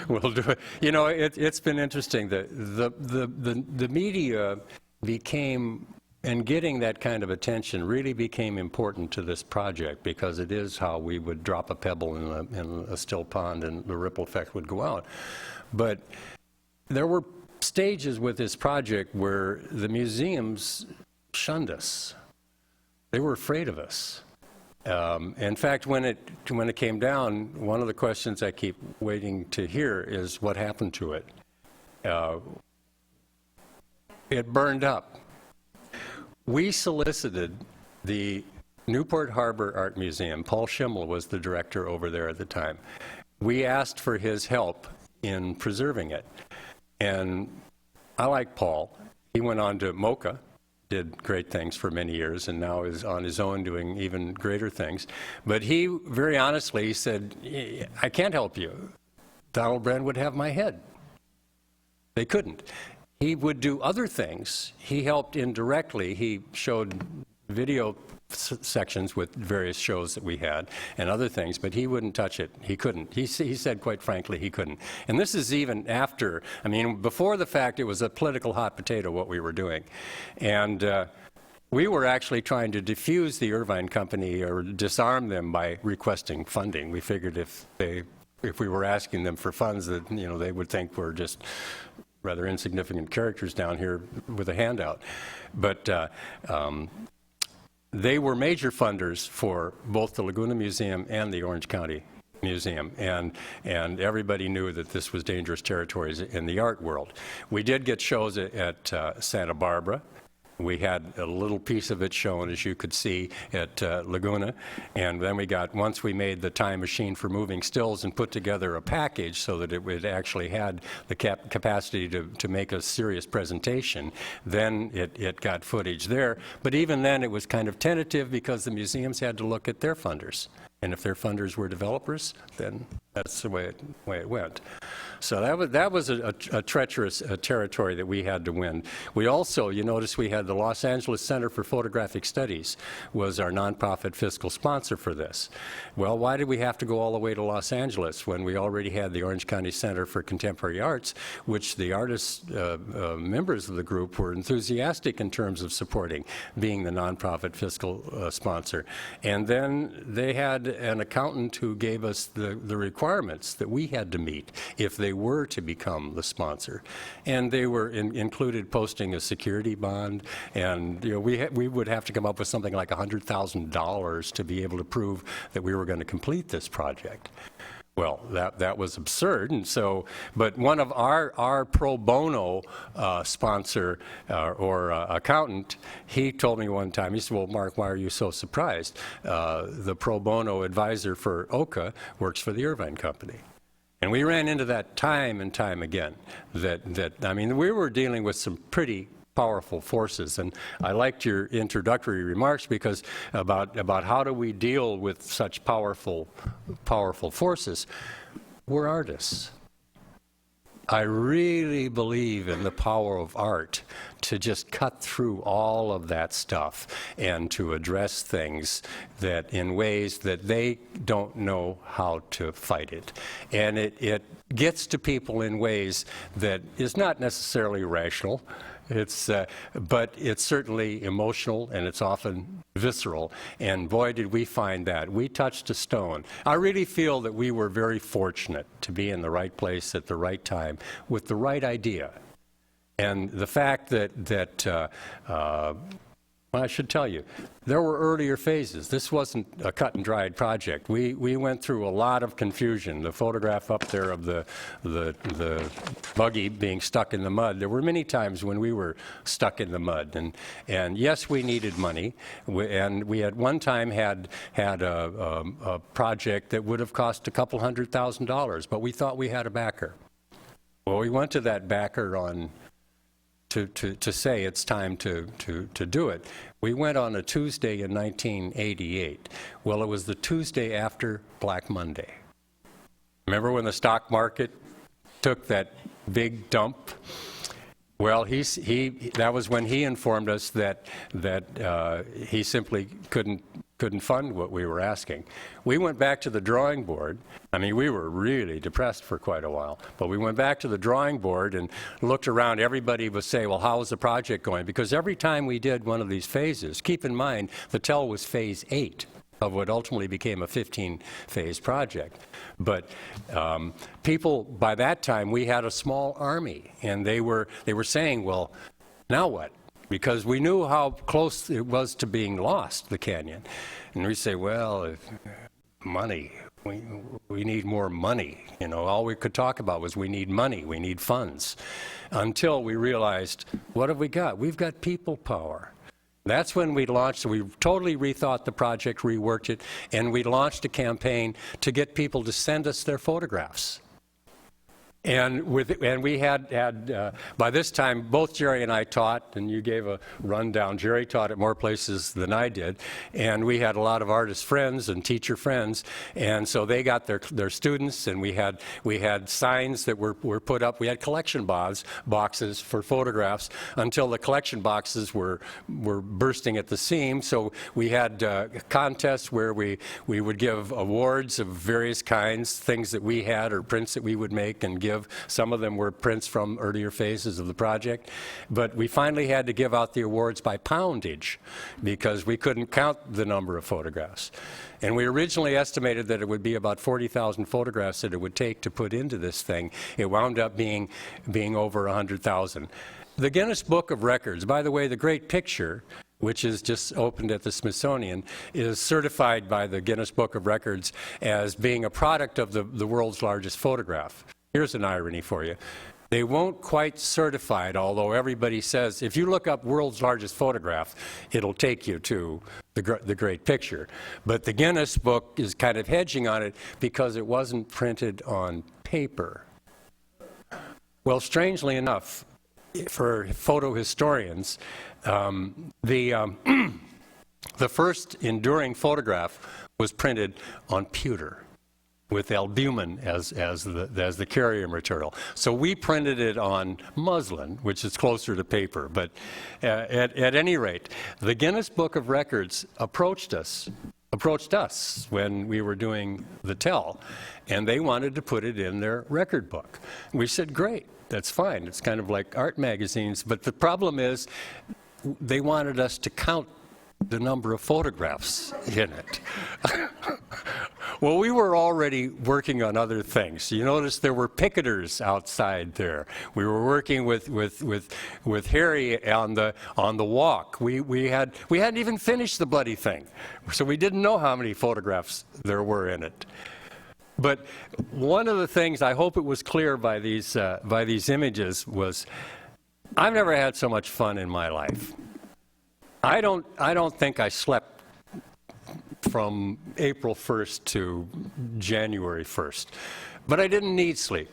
We'll do it. You know, it's been interesting that the media became, and getting that kind of attention really became important to this project, because it is how we would drop a pebble in a still pond and the ripple effect would go out. But there were stages with this project where the museums shunned us. They were afraid of us. In fact, when it came down, one of the questions I keep waiting to hear is what happened to it. It burned up. We solicited the Newport Harbor Art Museum. Paul Schimmel was the director over there at the time. We asked for his help in preserving it. And I like Paul. He went on to MoCA, did great things for many years, and now is on his own doing even greater things. But he, very honestly, said, I can't help you. Donald Bren would have my head. They couldn't. He would do other things. He helped indirectly. He showed video sections with various shows that we had and other things, but he wouldn't touch it. He couldn't. He said, quite frankly, he couldn't. And this is even after, I mean, before the fact, it was a political hot potato what we were doing. And we were actually trying to defuse the Irvine Company or disarm them by requesting funding. We figured if we were asking them for funds, that they would think we're just rather insignificant characters down here with a handout. But they were major funders for both the Laguna Museum and the Orange County Museum, and everybody knew that this was dangerous territories in the art world. We did get shows at Santa Barbara. We had a little piece of it shown, as you could see, at Laguna. And then once we made the time machine for moving stills and put together a package so that it actually had the capacity to make a serious presentation, then it got footage there. But even then, it was kind of tentative because the museums had to look at their funders. And if their funders were developers, then that's the way it went. So that was a treacherous territory that we had to win. We also, you notice we had the Los Angeles Center for Photographic Studies was our nonprofit fiscal sponsor for this. Well, why did we have to go all the way to Los Angeles when we already had the Orange County Center for Contemporary Arts, which the artists, members of the group, were enthusiastic in terms of supporting, being the nonprofit fiscal sponsor. And then they had an accountant who gave us the requirements that we had to meet if they were to become the sponsor. And they were included posting a security bond, and we would have to come up with something like $100,000 to be able to prove that we were going to complete this project. Well, that was absurd, and so, but one of our pro bono sponsor or accountant, he told me one time, he said, well, Mark, why are you so surprised? The pro bono advisor for OCA works for the Irvine Company. And we ran into that time and time again, I mean, we were dealing with some pretty powerful forces, and I liked your introductory remarks because about how do we deal with such powerful forces. We're artists. I really believe in the power of art to just cut through all of that stuff and to address things that in ways that they don't know how to fight it. And it gets to people in ways that is not necessarily rational. But it's certainly emotional, and it's often visceral, and boy, did we find that. We touched a stone. I really feel that we were very fortunate to be in the right place at the right time with the right idea. And the fact that well, I should tell you, there were earlier phases. This wasn't a cut and dried project. We went through a lot of confusion. The photograph up there of the buggy being stuck in the mud, there were many times when we were stuck in the mud. And yes, we needed money. And we at one time had a project that would have cost a couple $100,000, but we thought we had a backer. Well, we went to that backer to say it's time to do it. We went on a Tuesday in 1988. Well, it was the Tuesday after Black Monday. Remember when the stock market took that big dump? Well, that was when he informed us that he simply couldn't fund what we were asking. We went back to the drawing board. I mean, we were really depressed for quite a while, but we went back to the drawing board and looked around. Everybody would say, well, how is the project going? Because every time we did one of these phases, keep in mind, the TEL was phase 8 of what ultimately became a 15-phase project. But people, by that time, we had a small army, and they were saying, well, now what? Because we knew how close it was to being lost, the canyon. And we say, well, money, we need more money. You know, all we could talk about was we need money, we need funds. Until we realized, what have we got? We've got people power. That's when we launched, we totally rethought the project, reworked it, and we launched a campaign to get people to send us their photographs. And we had by this time, both Jerry and I taught, and you gave a rundown. Jerry taught at more places than I did, and we had a lot of artist friends and teacher friends, and so they got their students, and we had signs that were put up. We had collection boxes for photographs until the collection boxes were bursting at the seam. So we had contests where we would give awards of various kinds, things that we had or prints that we would make and give. Some of them were prints from earlier phases of the project. But we finally had to give out the awards by poundage because we couldn't count the number of photographs. And we originally estimated that it would be about 40,000 photographs that it would take to put into this thing. It wound up being over 100,000. The Guinness Book of Records, by the way, the great picture, which is just opened at the Smithsonian, is certified by the Guinness Book of Records as being a product of the world's largest photograph. Here's an irony for you. They won't quite certify it, although everybody says, if you look up world's largest photograph, it'll take you to the great picture. But the Guinness book is kind of hedging on it because it wasn't printed on paper. Well, strangely enough, for photo historians, the first enduring photograph was printed on pewter, with albumin as the carrier material. So we printed it on muslin, which is closer to paper. But at any rate, the Guinness Book of Records approached us when we were doing the TEL, and they wanted to put it in their record book. We said, great, that's fine. It's kind of like art magazines. But the problem is they wanted us to count the number of photographs in it. Well, we were already working on other things. You notice there were picketers outside there. We were working with Harry on the walk. We hadn't even finished the bloody thing, so we didn't know how many photographs there were in it. But one of the things, I hope it was clear by these images, was I've never had so much fun in my life. I don't think I slept from April 1st to January 1st. But I didn't need sleep.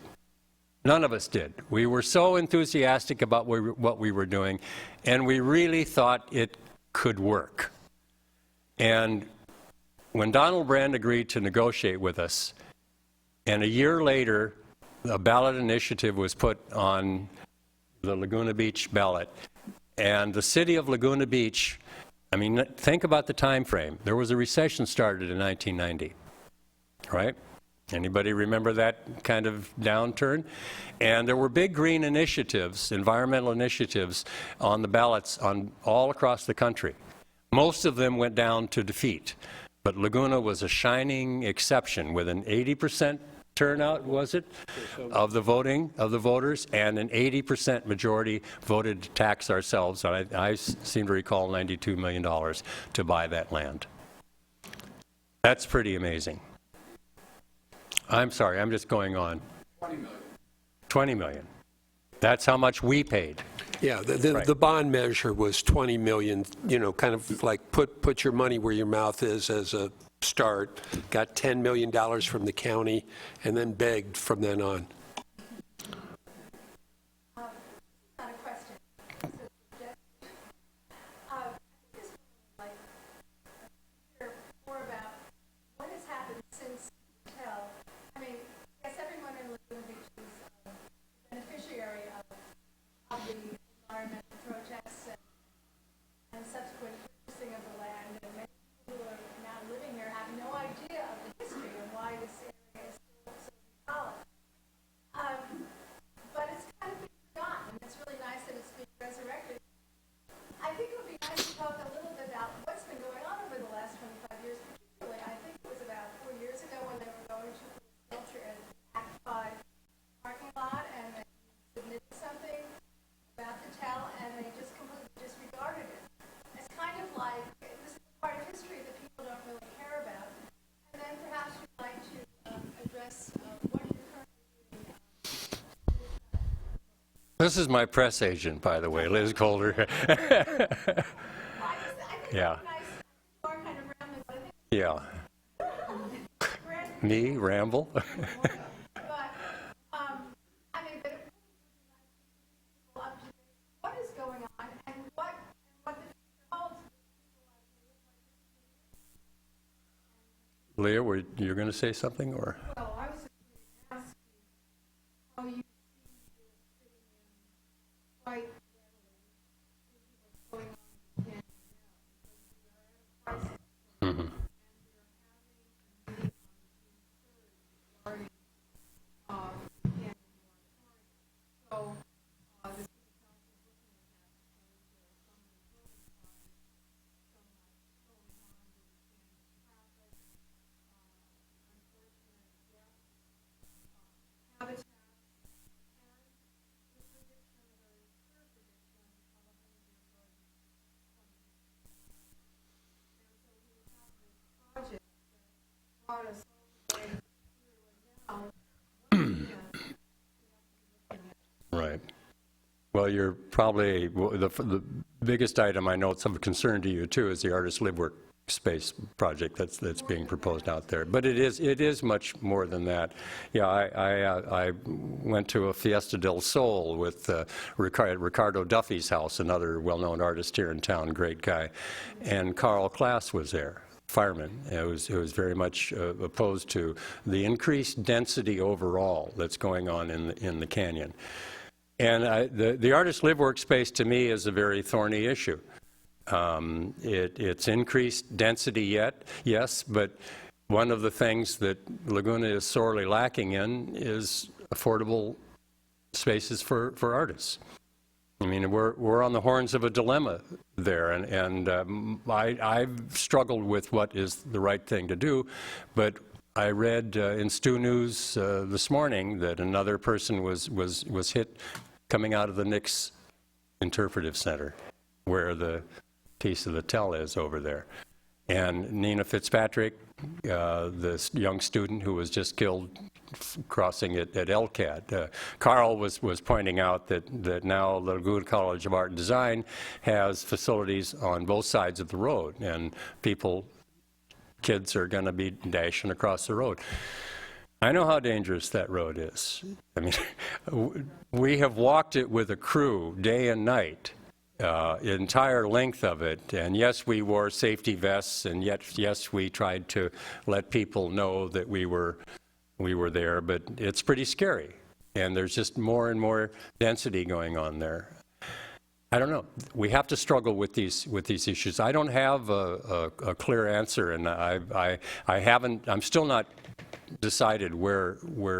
None of us did. We were so enthusiastic about what we were doing, and we really thought it could work. And when Donald Brand agreed to negotiate with us, and a year later, a ballot initiative was put on the Laguna Beach ballot, and the city of Laguna Beach, I mean, think about the time frame. There was a recession started in 1990, right? Anybody remember that kind of downturn? And there were big green initiatives, environmental initiatives, on the ballots all across the country. Most of them went down to defeat. But Laguna was a shining exception with an 80% turnout, was it, of the voters, and an 80% majority voted to tax ourselves. I seem to recall $92 million to buy that land. That's pretty amazing. I'm sorry, I'm just going on. 20 million. 20 million. That's how much we paid. Yeah, Right. the bond measure was 20 million, you know, kind of like put your money where your mouth is as a start, got $10 million from the county, and then begged from then on. Not a question. It's a suggestion. I just would like to hear more about what has happened since Tell. I mean, yes, everyone in Laguna Beach is a beneficiary of the environmental protests and subsequent purchasing of the land, and many people who are now living here have no idea of the history and why this area is still so solid. But it's kind of been forgotten, and it's really nice that it's being resurrected. I think it would be nice to talk a little bit about what's been going on over the last 25 years, particularly, I think it was about 4 years ago when they were going to put a sculpture in the Act 5 parking lot, and they submitted something about the Tell, and they just completely disregarded it. It's kind of like, this is a part of history that people don't really care about. And then perhaps you'd like to address what you're currently doing. This is my press agent, by the way, Liz Calder. I think Yeah. it's nice, more kind of rambling, but I think Yeah. Me, ramble? But, I mean, but it would be nice to keep people up to date. What is going on, and what the future holds for people like Leah, you going to say something, or? Well, I was just going to ask you how you see this fitting in quite readily to what's going on in Canada now, because we are at a crisis. Mhm. Right. Well, you're probably, the biggest item I know it's of concern to you too is the artist live work space project that's being proposed out there. But it is much more than that. Yeah, I went to a Fiesta del Sol with Ricardo Duffy's house, another well-known artist here in town, great guy, and Carl Klaas was there. Fireman. It was very much opposed to the increased density overall that's going on in the canyon. And the artist live workspace to me is a very thorny issue. It's increased density yes, but one of the things that Laguna is sorely lacking in is affordable spaces for artists. I mean, we're on the horns of a dilemma there, and I've struggled with what is the right thing to do, but I read in Stu News this morning that another person was hit coming out of the Nix Interpretive Center, where the piece of the Tell is over there. And Nina Fitzpatrick, this young student who was just killed crossing at LCAT. Carl was pointing out that now Laguna College of Art and Design has facilities on both sides of the road, and kids are going to be dashing across the road. I know how dangerous that road is. I mean, we have walked it with a crew day and night. Entire length of it, and yes, we wore safety vests, and yet, yes, we tried to let people know that we were there, but it's pretty scary, and there's just more and more density going on there. I don't know. We have to struggle with these issues. I don't have a clear answer, and I'm still not decided where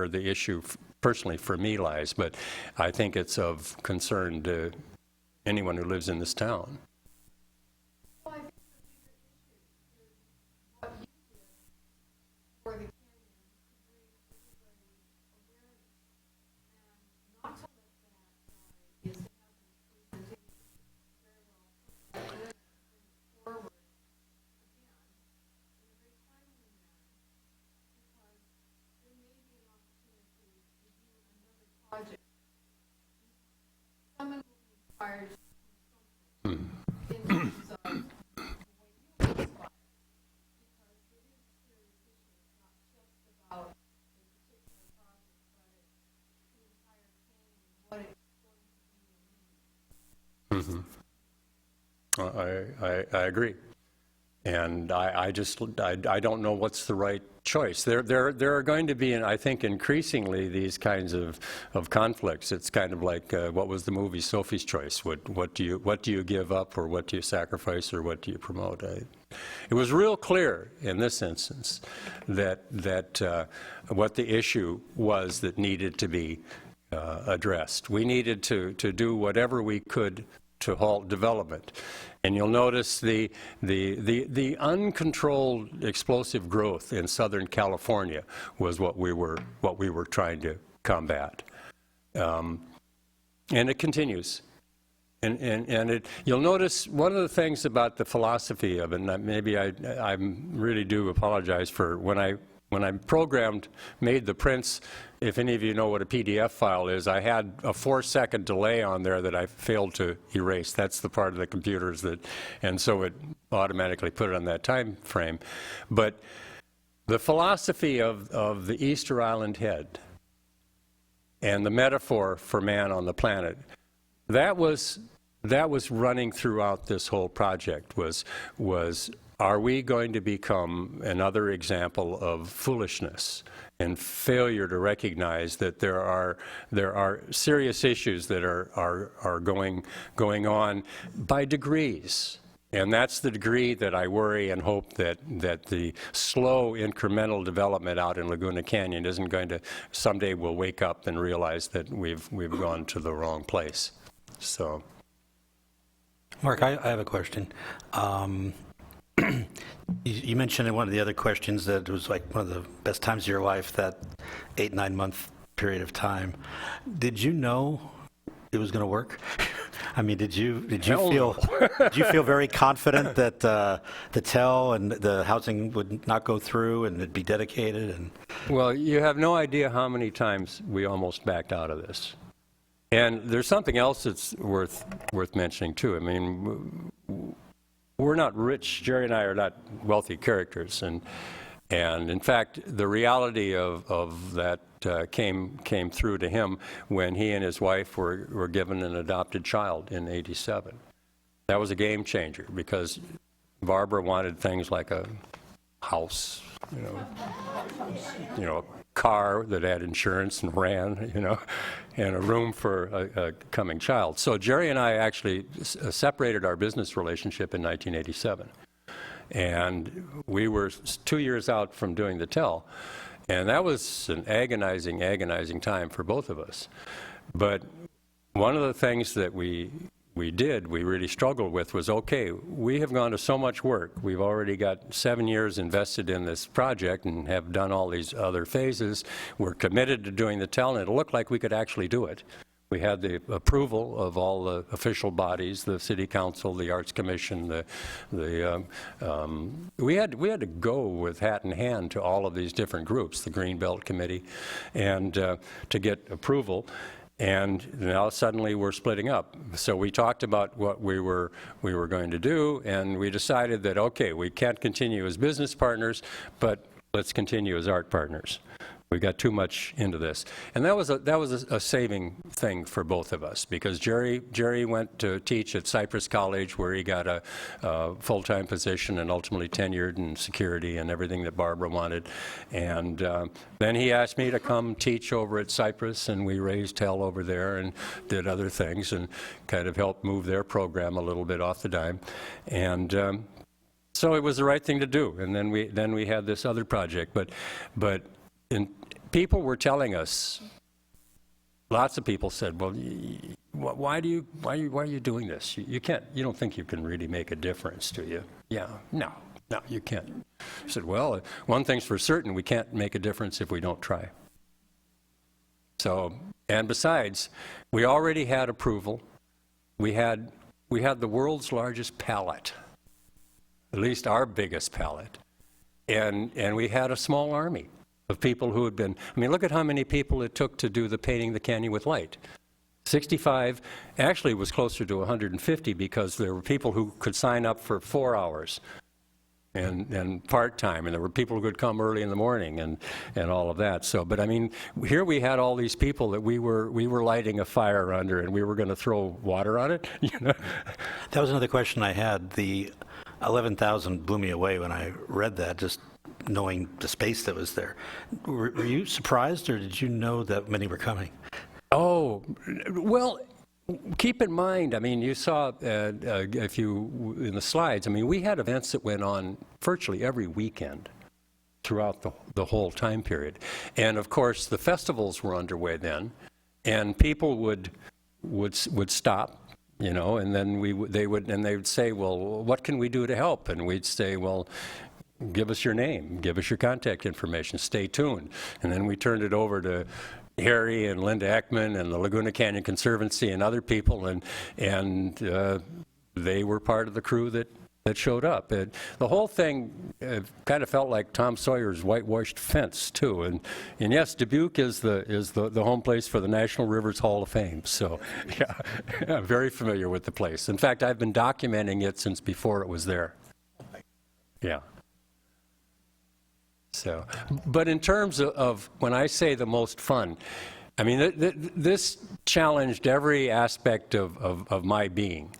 the issue personally for me lies, but I think it's of concern to anyone who lives in this town. Well, I think the bigger issue is what you did for the canyon to bring everybody awareness, and not to let that die is to have the presentation very well put together and bring forward again in a very timely manner, because there may be an opportunity to do another project. Someone will be inspired to do something in terms of the way you were inspired, because it is a serious issue. It's not just about a particular project, but it's the entire canyon and what it's going to do and mean. I agree. And I don't know what's the right choice. There are going to be, I think, increasingly these kinds of conflicts. It's kind of like what was the movie Sophie's Choice? What do you give up, or what do you sacrifice, or what do you promote? It was real clear in this instance that what the issue was that needed to be addressed. We needed to do whatever we could to halt development. And you'll notice the uncontrolled explosive growth in Southern California was what we were trying to combat. And it continues. And you'll notice one of the things about the philosophy of it, and maybe I really do apologize for when I made the prints. If any of you know what a PDF file is, I had a 4-second delay on there that I failed to erase. That's the part of the computers and so it automatically put it on that time frame. But the philosophy of the Easter Island Head and the metaphor for man on the planet, that was running throughout this whole project, was are we going to become another example of foolishness and failure to recognize that there are serious issues that are going on by degrees? And that's the degree that I worry and hope that the slow incremental development out in Laguna Canyon isn't going to, someday we'll wake up and realize that we've gone to the wrong place. So, Mark, I have a question. You mentioned in one of the other questions that it was like one of the best times of your life, that 8-9 month period of time. Did you know it was going to work? I mean, did you feel very confident that the TEL and the housing would not go through and it'd be dedicated? And well, you have no idea how many times we almost backed out of this. And there's something else that's worth mentioning too. I mean, we're not rich. Jerry and I are not wealthy characters, and in fact, the reality of that came through to him when he and his wife were given an adopted child in '87. That was a game changer, because Barbara wanted things like a house, a car that had insurance and ran, and a room for a coming child. So Jerry and I actually separated our business relationship in 1987. And we were 2 years out from doing the TEL. And that was an agonizing, agonizing time for both of us. But one of the things that we really struggled with was, okay, we have gone to so much work. We've already got 7 years invested in this project and have done all these other phases. We're committed to doing the TEL, and it looked like we could actually do it. We had the approval of all the official bodies, the City Council, the Arts Commission, we had to go with hat in hand to all of these different groups, the Greenbelt Committee, and to get approval. And now suddenly we're splitting up. So we talked about what we were going to do, and we decided that, okay, we can't continue as business partners, but let's continue as art partners. We got too much into this. And that was a saving thing for both of us, because Jerry went to teach at Cypress College, where he got a full-time position and ultimately tenured in security and everything that Barbara wanted. And then he asked me to come teach over at Cypress, and we raised hell over there and did other things and kind of helped move their program a little bit off the dime. And so it was the right thing to do. And then we had this other project. But people were telling us, lots of people said, well, why are you doing this? You don't think you can really make a difference, do you? Yeah, no, you can't. I said, well, one thing's for certain, we can't make a difference if we don't try. So, and besides, we already had approval. We had the world's largest palette, at least our biggest palette, and we had a small army of people who had been, I mean, look at how many people it took to do the Painting the Canyon with Light. 65, actually it was closer to 150, because there were people who could sign up for 4 hours and part-time, and there were people who could come early in the morning and all of that. So, but I mean, here we had all these people that we were lighting a fire under, and we were going to throw water on it. You know? That was another question I had. The 11,000 blew me away when I read that, just knowing the space that was there. Were you surprised, or did you know that many were coming? Oh, well, keep in mind, I mean, you saw, if you, in the slides, I mean, we had events that went on virtually every weekend throughout the whole time period. And of course, the festivals were underway then, and people would stop, you know, and then they would say, well, what can we do to help? And we'd say, well, give us your name, give us your contact information, stay tuned. And then we turned it over to Harry and Linda Ekman and the Laguna Canyon Conservancy and other people, and they were part of the crew that showed up. The whole thing kind of felt like Tom Sawyer's whitewashed fence, too. And yes, Dubuque is the home place for the National Rivers Hall of Fame. So, yeah, I'm very familiar with the place. In fact, I've been documenting it since before it was there. Yeah. So, but in terms of when I say the most fun, I mean, this challenged every aspect of my being.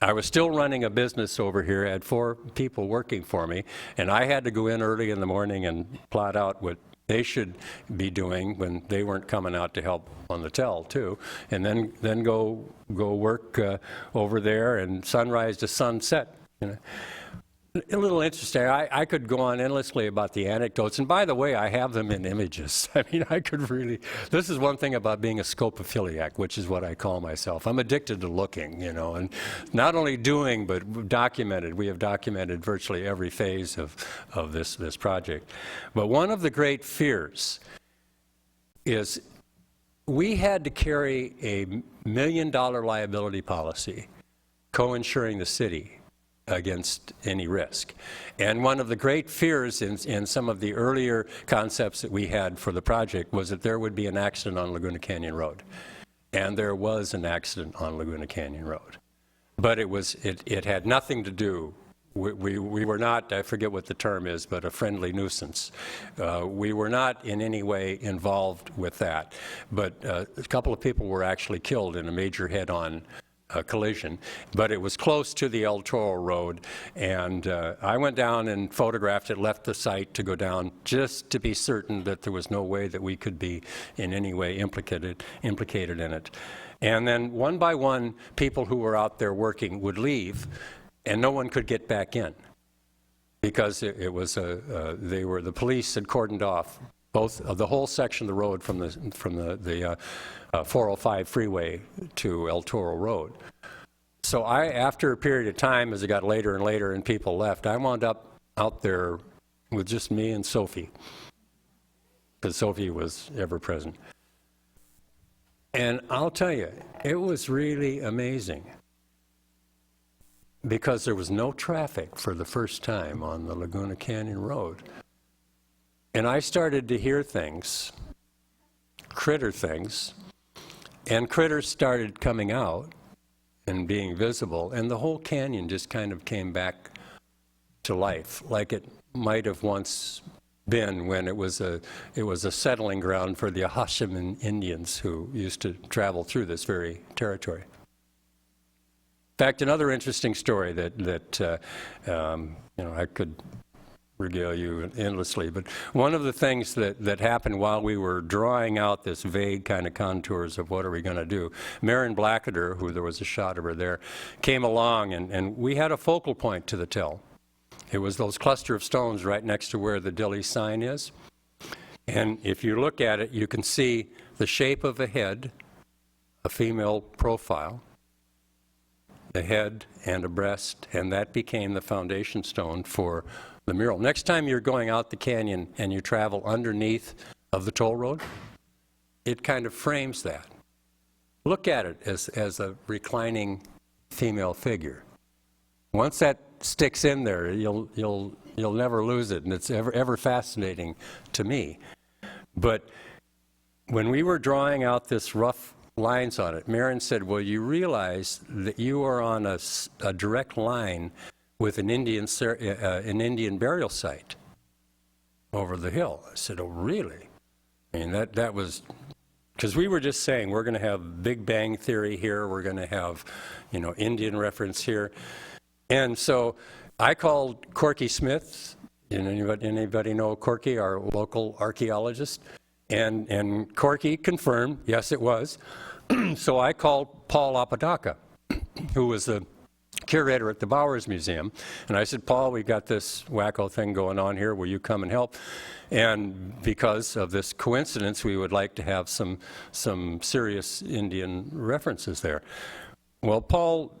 I was still running a business over here. I had 4 people working for me, and I had to go in early in the morning and plot out what they should be doing when they weren't coming out to help on the tell, too, and then go work over there, and sunrise to sunset, you know. A little interesting. I could go on endlessly about the anecdotes, and by the way, I have them in images. I mean, I could really, this is one thing about being a scopophiliac, which is what I call myself. I'm addicted to looking, you know, and not only doing, but documented. We have documented virtually every phase of this project. But one of the great fears is we had to carry a $1 million liability policy, co-insuring the city against any risk. And one of the great fears in some of the earlier concepts that we had for the project was that there would be an accident on Laguna Canyon Road. And there was an accident on Laguna Canyon Road. But it had nothing to do, we were not, I forget what the term is, but a friendly nuisance. We were not in any way involved with that. But a couple of people were actually killed in a major head-on collision, but it was close to the El Toro Road, and I went down and photographed it, left the site to go down just to be certain that there was no way that we could be in any way implicated in it. And then one by one, people who were out there working would leave, and no one could get back in because it was the police had cordoned off both the whole section of the road from the 405 freeway to El Toro Road. So after a period of time, as it got later and later and people left, I wound up out there with just me and Sophie, because Sophie was ever present. And I'll tell you, it was really amazing because there was no traffic for the first time on the Laguna Canyon Road. And I started to hear things, critter things, and critters started coming out and being visible, and the whole canyon just kind of came back to life, like it might have once been when it was a settling ground for the Hashiman Indians who used to travel through this very territory. In fact, another interesting story that I could regale you endlessly, but one of the things that happened while we were drawing out this vague kind of contours of what are we going to do, Marion Blackadder, who there was a shot of her there, came along, and we had a focal point to the tell. It was those cluster of stones right next to where the Dilley sign is. And if you look at it, you can see the shape of a head, a female profile, the head and a breast, and that became the foundation stone for the mural. Next time you're going out the canyon and you travel underneath of the toll road, it kind of frames that. Look at it as a reclining female figure. Once that sticks in there, you'll never lose it, and it's ever fascinating to me. But when we were drawing out this rough lines on it, Marion said, well, you realize that you are on a direct line with an Indian burial site over the hill. I said, oh, really? I mean, that was, because we were just saying, we're going to have Big Bang Theory here, we're going to have, Indian reference here. And so I called Corky Smith. Anybody know Corky, our local archaeologist? And Corky confirmed, yes, it was. So I called Paul Apodaca, who was the curator at the Bowers Museum. And I said, Paul, we've got this wacko thing going on here. Will you come and help? And because of this coincidence, we would like to have some serious Indian references there. Well, Paul,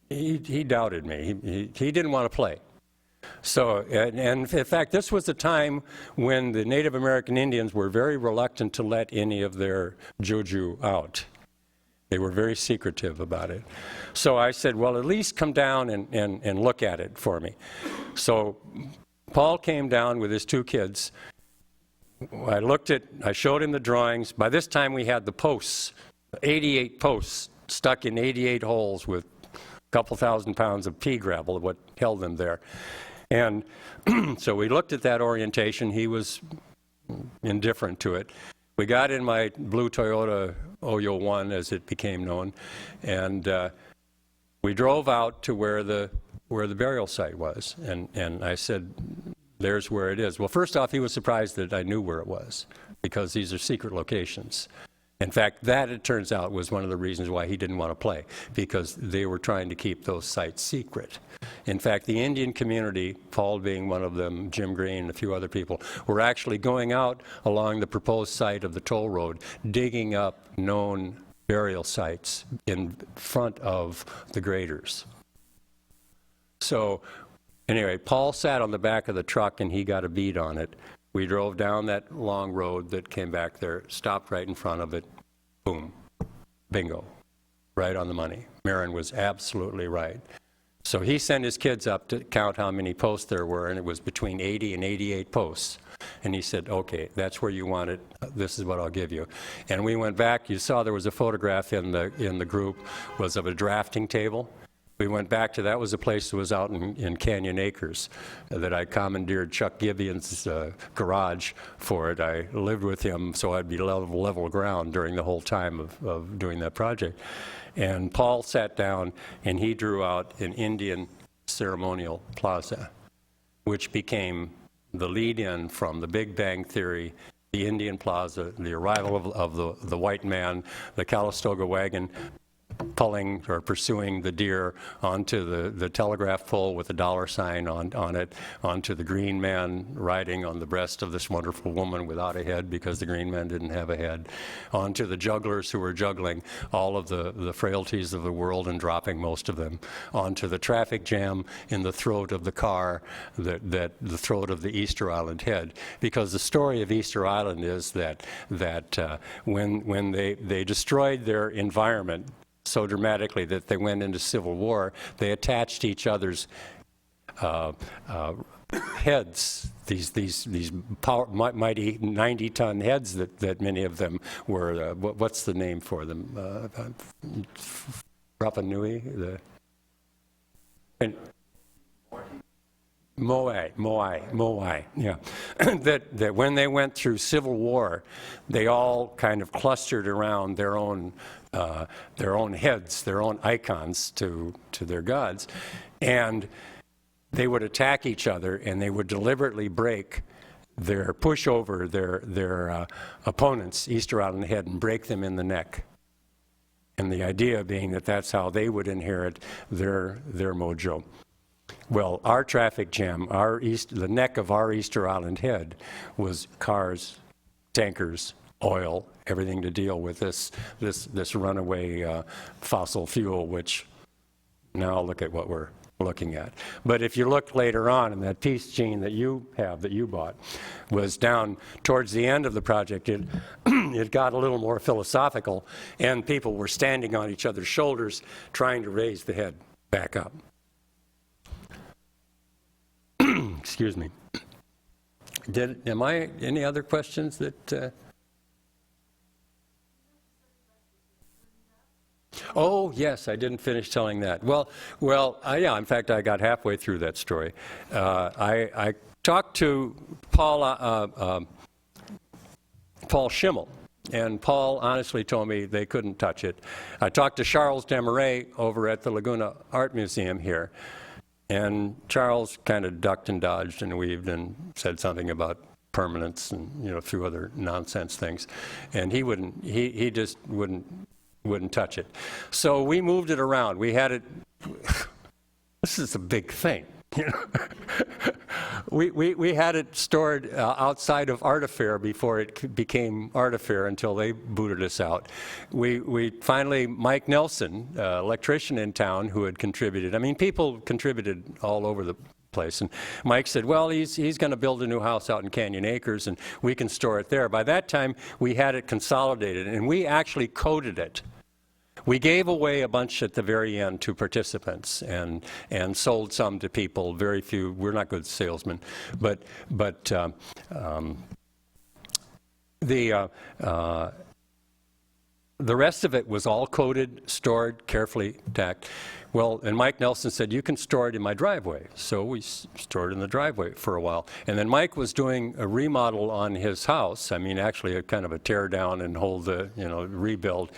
he doubted me. He didn't want to play. So, and in fact, this was a time when the Native American Indians were very reluctant to let any of their juju out. They were very secretive about it. So I said, well, at least come down and look at it for me. So Paul came down with his two kids. I showed him the drawings. By this time we had the posts, 88 posts stuck in 88 holes with a couple thousand pounds of pea gravel, what held them there. And so we looked at that orientation. He was indifferent to it. We got in my blue Toyota Oyo 1, as it became known, and we drove out to where the burial site was. And I said, there's where it is. Well, first off, he was surprised that I knew where it was, because these are secret locations. In fact, that, it turns out, was one of the reasons why he didn't want to play, because they were trying to keep those sites secret. In fact, the Indian community, Paul being one of them, Jim Green, and a few other people, were actually going out along the proposed site of the toll road, digging up known burial sites in front of the graders. So anyway, Paul sat on the back of the truck and he got a bead on it. We drove down that long road that came back there, stopped right in front of it, boom, bingo, right on the money. Marion was absolutely right. So he sent his kids up to count how many posts there were, and it was between 80 and 88 posts. And he said, okay, that's where you want it. This is what I'll give you. And we went back. You saw there was a photograph in the group, was of a drafting table. We went back to, that was a place that was out in Canyon Acres that I commandeered Chuck Gibeon's garage for it. I lived with him so I'd be level ground during the whole time of doing that project. And Paul sat down and he drew out an Indian ceremonial plaza, which became the lead-in from the Big Bang Theory, the Indian Plaza, the arrival of the white man, the Calistoga wagon, pulling or pursuing the deer onto the telegraph pole with a $sign on it, onto the green man riding on the breast of this wonderful woman without a head because the green man didn't have a head, onto the jugglers who were juggling all of the frailties of the world and dropping most of them, onto the traffic jam in the throat of the car, the throat of the Easter Island head. Because the story of Easter Island is that when they destroyed their environment so dramatically that they went into civil war, they attached each other's heads, these mighty 90-ton heads that many of them were. What's the name for them? Rapa Nui? Moai, yeah. that when they went through civil war, they all kind of clustered around their own heads, their own icons to their gods, and they would attack each other, and they would deliberately push over their opponents, Easter Island head, and break them in the neck. And the idea being that that's how they would inherit their mojo. Well, our traffic jam, the neck of our Easter Island head was cars, tankers, oil, everything to deal with this runaway fossil fuel, which now look at what we're looking at. But if you look later on, and that piece, Gene, that you bought, was down towards the end of the project. It got a little more philosophical, and people were standing on each other's shoulders trying to raise the head back up. Excuse me. Any other questions that? Oh, yes, I didn't finish telling that. Well, yeah, in fact, I got halfway through that story. I talked to Paul Schimmel, and Paul honestly told me they couldn't touch it. I talked to Charles Desmarais over at the Laguna Art Museum here, and Charles kind of ducked and dodged and weaved and said something about permanence and a few other nonsense things, and he just wouldn't touch it. So we moved it around. We had it. This is a big thing. We had it stored outside of Art Affair before it became Art Affair until they booted us out. We finally, Mike Nelson, electrician in town who had contributed. I mean, people contributed all over the place. And Mike said, well, he's going to build a new house out in Canyon Acres, and we can store it there. By that time, we had it consolidated, and we actually coded it. We gave away a bunch at the very end to participants and sold some to people, very few. We're not good salesmen. But the rest of it was all coded, stored, carefully tacked. Well, and Mike Nelson said, you can store it in my driveway. So we stored it in the driveway for a while. And then Mike was doing a remodel on his house. I mean, actually a kind of a tear down and rebuild.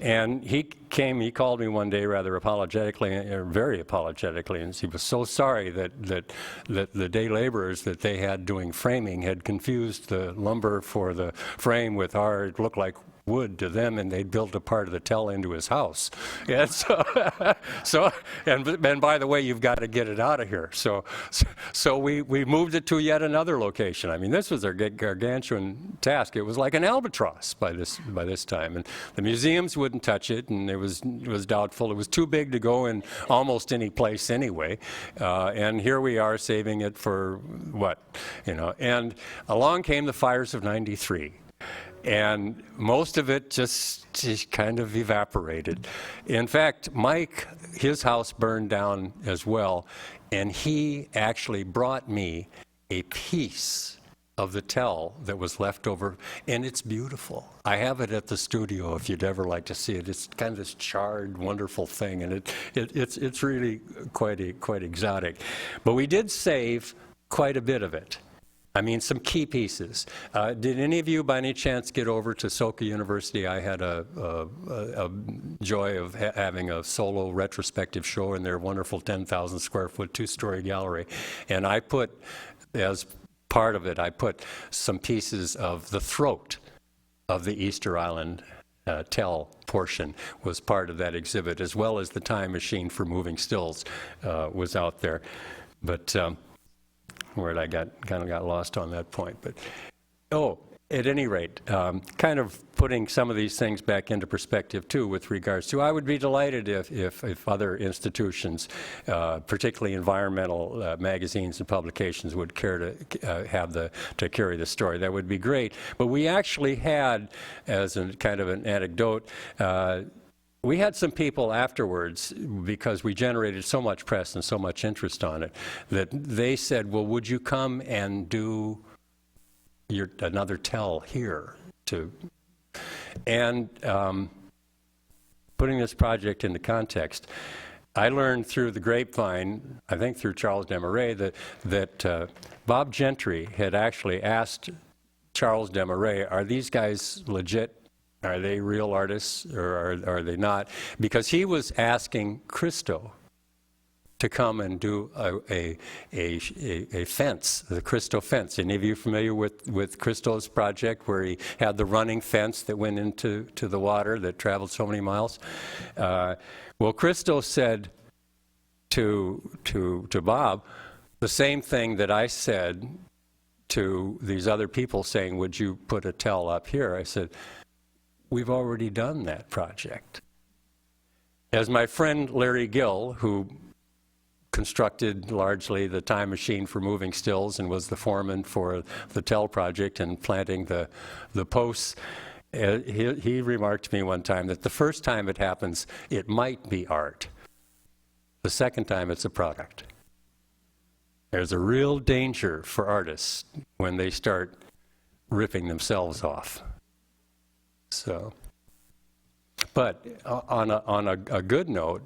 And he called me one day rather apologetically, or very apologetically, and he was so sorry that the day laborers that they had doing framing had confused the lumber for the frame with it looked like wood to them, and they'd built a part of the tell into his house. And and by the way, you've got to get it out of here. So we moved it to yet another location. I mean, this was a gargantuan task. It was like an albatross by this time, and the museums wouldn't touch it, and it was doubtful. It was too big to go in almost any place anyway. And here we are saving it for what, And along came the fires of '93. And most of it just kind of evaporated. In fact, Mike, his house burned down as well, and he actually brought me a piece of the tell that was left over, and it's beautiful. I have it at the studio if you'd ever like to see it. It's kind of this charred, wonderful thing, and it's really quite exotic. But we did save quite a bit of it. I mean, some key pieces. Did any of you, by any chance, get over to Soka University? I had a joy of having a solo retrospective show in their wonderful 10,000 square foot, 2-story gallery. And I put, as part of it, some pieces of the throat of the Easter Island tell portion was part of that exhibit, as well as the time machine for moving stills was out there. But where I kind of got lost on that point. But at any rate, kind of putting some of these things back into perspective too, with regards to, I would be delighted if other institutions, particularly environmental magazines and publications, would care to to carry the story. That would be great. But we actually had, as a kind of an anecdote, we had some people afterwards, because we generated so much press and so much interest on it, that they said, well, would you come and do another tell here too? And putting this project into context, I learned through the grapevine, I think through Charles Desmarais, that Bob Gentry had actually asked Charles Desmarais, are these guys legit? Are they real artists, or are they not? Because he was asking Christo to come and do a fence, the Christo fence. Any of you familiar with Christo's project, where he had the running fence that went into the water that traveled so many miles? Well, Christo said to Bob the same thing that I said to these other people, saying, would you put a tell up here? I said, we've already done that project. As my friend Larry Gill, who constructed largely the time machine for moving stills and was the foreman for the tell project and planting the posts, he remarked to me one time that the first time it happens, it might be art. The second time, it's a product. There's a real danger for artists when they start ripping themselves off. So, but on a good note,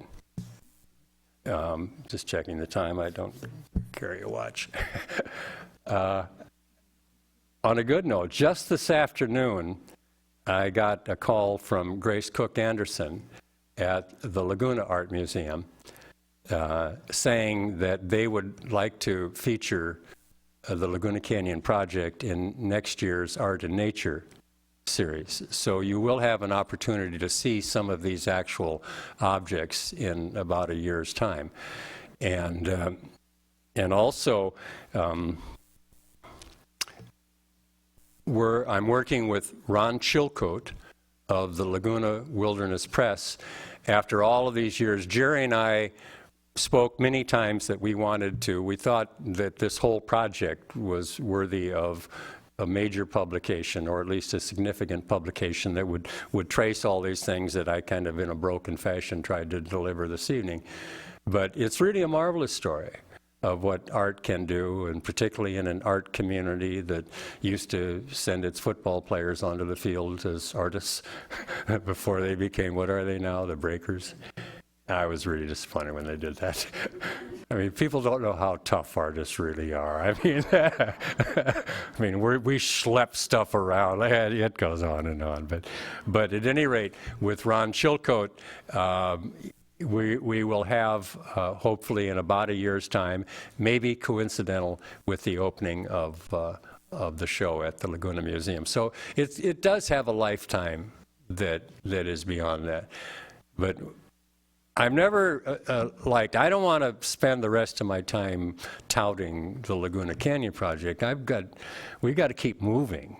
just checking the time, I don't carry a watch. On a good note, just this afternoon, I got a call from Grace Cook Anderson at the Laguna Art Museum saying that they would like to feature the Laguna Canyon project in next year's Art and Nature series. So you will have an opportunity to see some of these actual objects in about a year's time. And also, I'm working with Ron Chilcote of the Laguna Wilderness Press. After all of these years, Jerry and I spoke many times that we thought that this whole project was worthy of a major publication, or at least a significant publication that would trace all these things that I kind of in a broken fashion tried to deliver this evening. But it's really a marvelous story of what art can do, and particularly in an art community that used to send its football players onto the field as artists before they became, what are they now, the Breakers? I was really disappointed when they did that. I mean, people don't know how tough artists really are. I mean, we schlep stuff around. It goes on and on. But at any rate, with Ron Chilcote, we will have, hopefully in about a year's time, maybe coincidental with the opening of the show at the Laguna Museum. So it does have a lifetime that is beyond that. But I've never I don't want to spend the rest of my time touting the Laguna Canyon project. We've got to keep moving.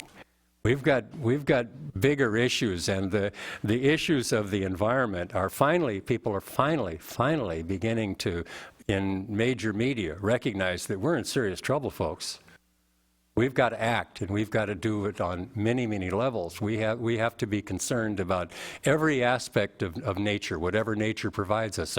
We've got bigger issues, and the issues of the environment are people are finally beginning to, in major media, recognize that we're in serious trouble, folks. We've got to act, and we've got to do it on many, many levels. We have to be concerned about every aspect of nature, whatever nature provides us.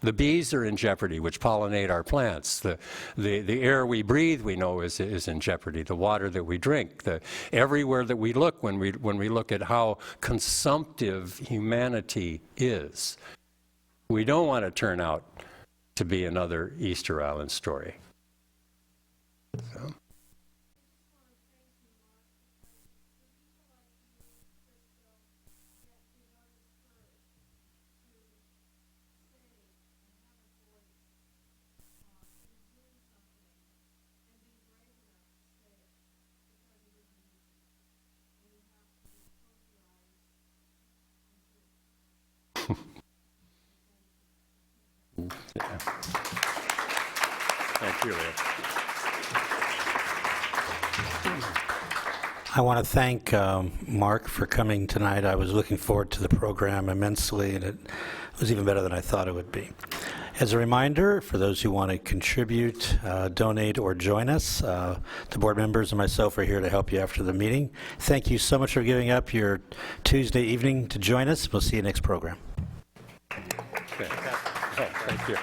The bees are in jeopardy, which pollinate our plants. The air we breathe, we know, is in jeopardy. The water that we drink. Everywhere that we look, when we look at how consumptive humanity is, we don't want to turn out to be another Easter Island story. So. Thank you, Leah. I want to thank Mark for coming tonight. I was looking forward to the program immensely, and it was even better than I thought it would be. As a reminder, for those who want to contribute, donate, or join us, the board members and myself are here to help you after the meeting. Thank you so much for giving up your Tuesday evening to join us. We'll see you next program. Okay. Oh, thank you.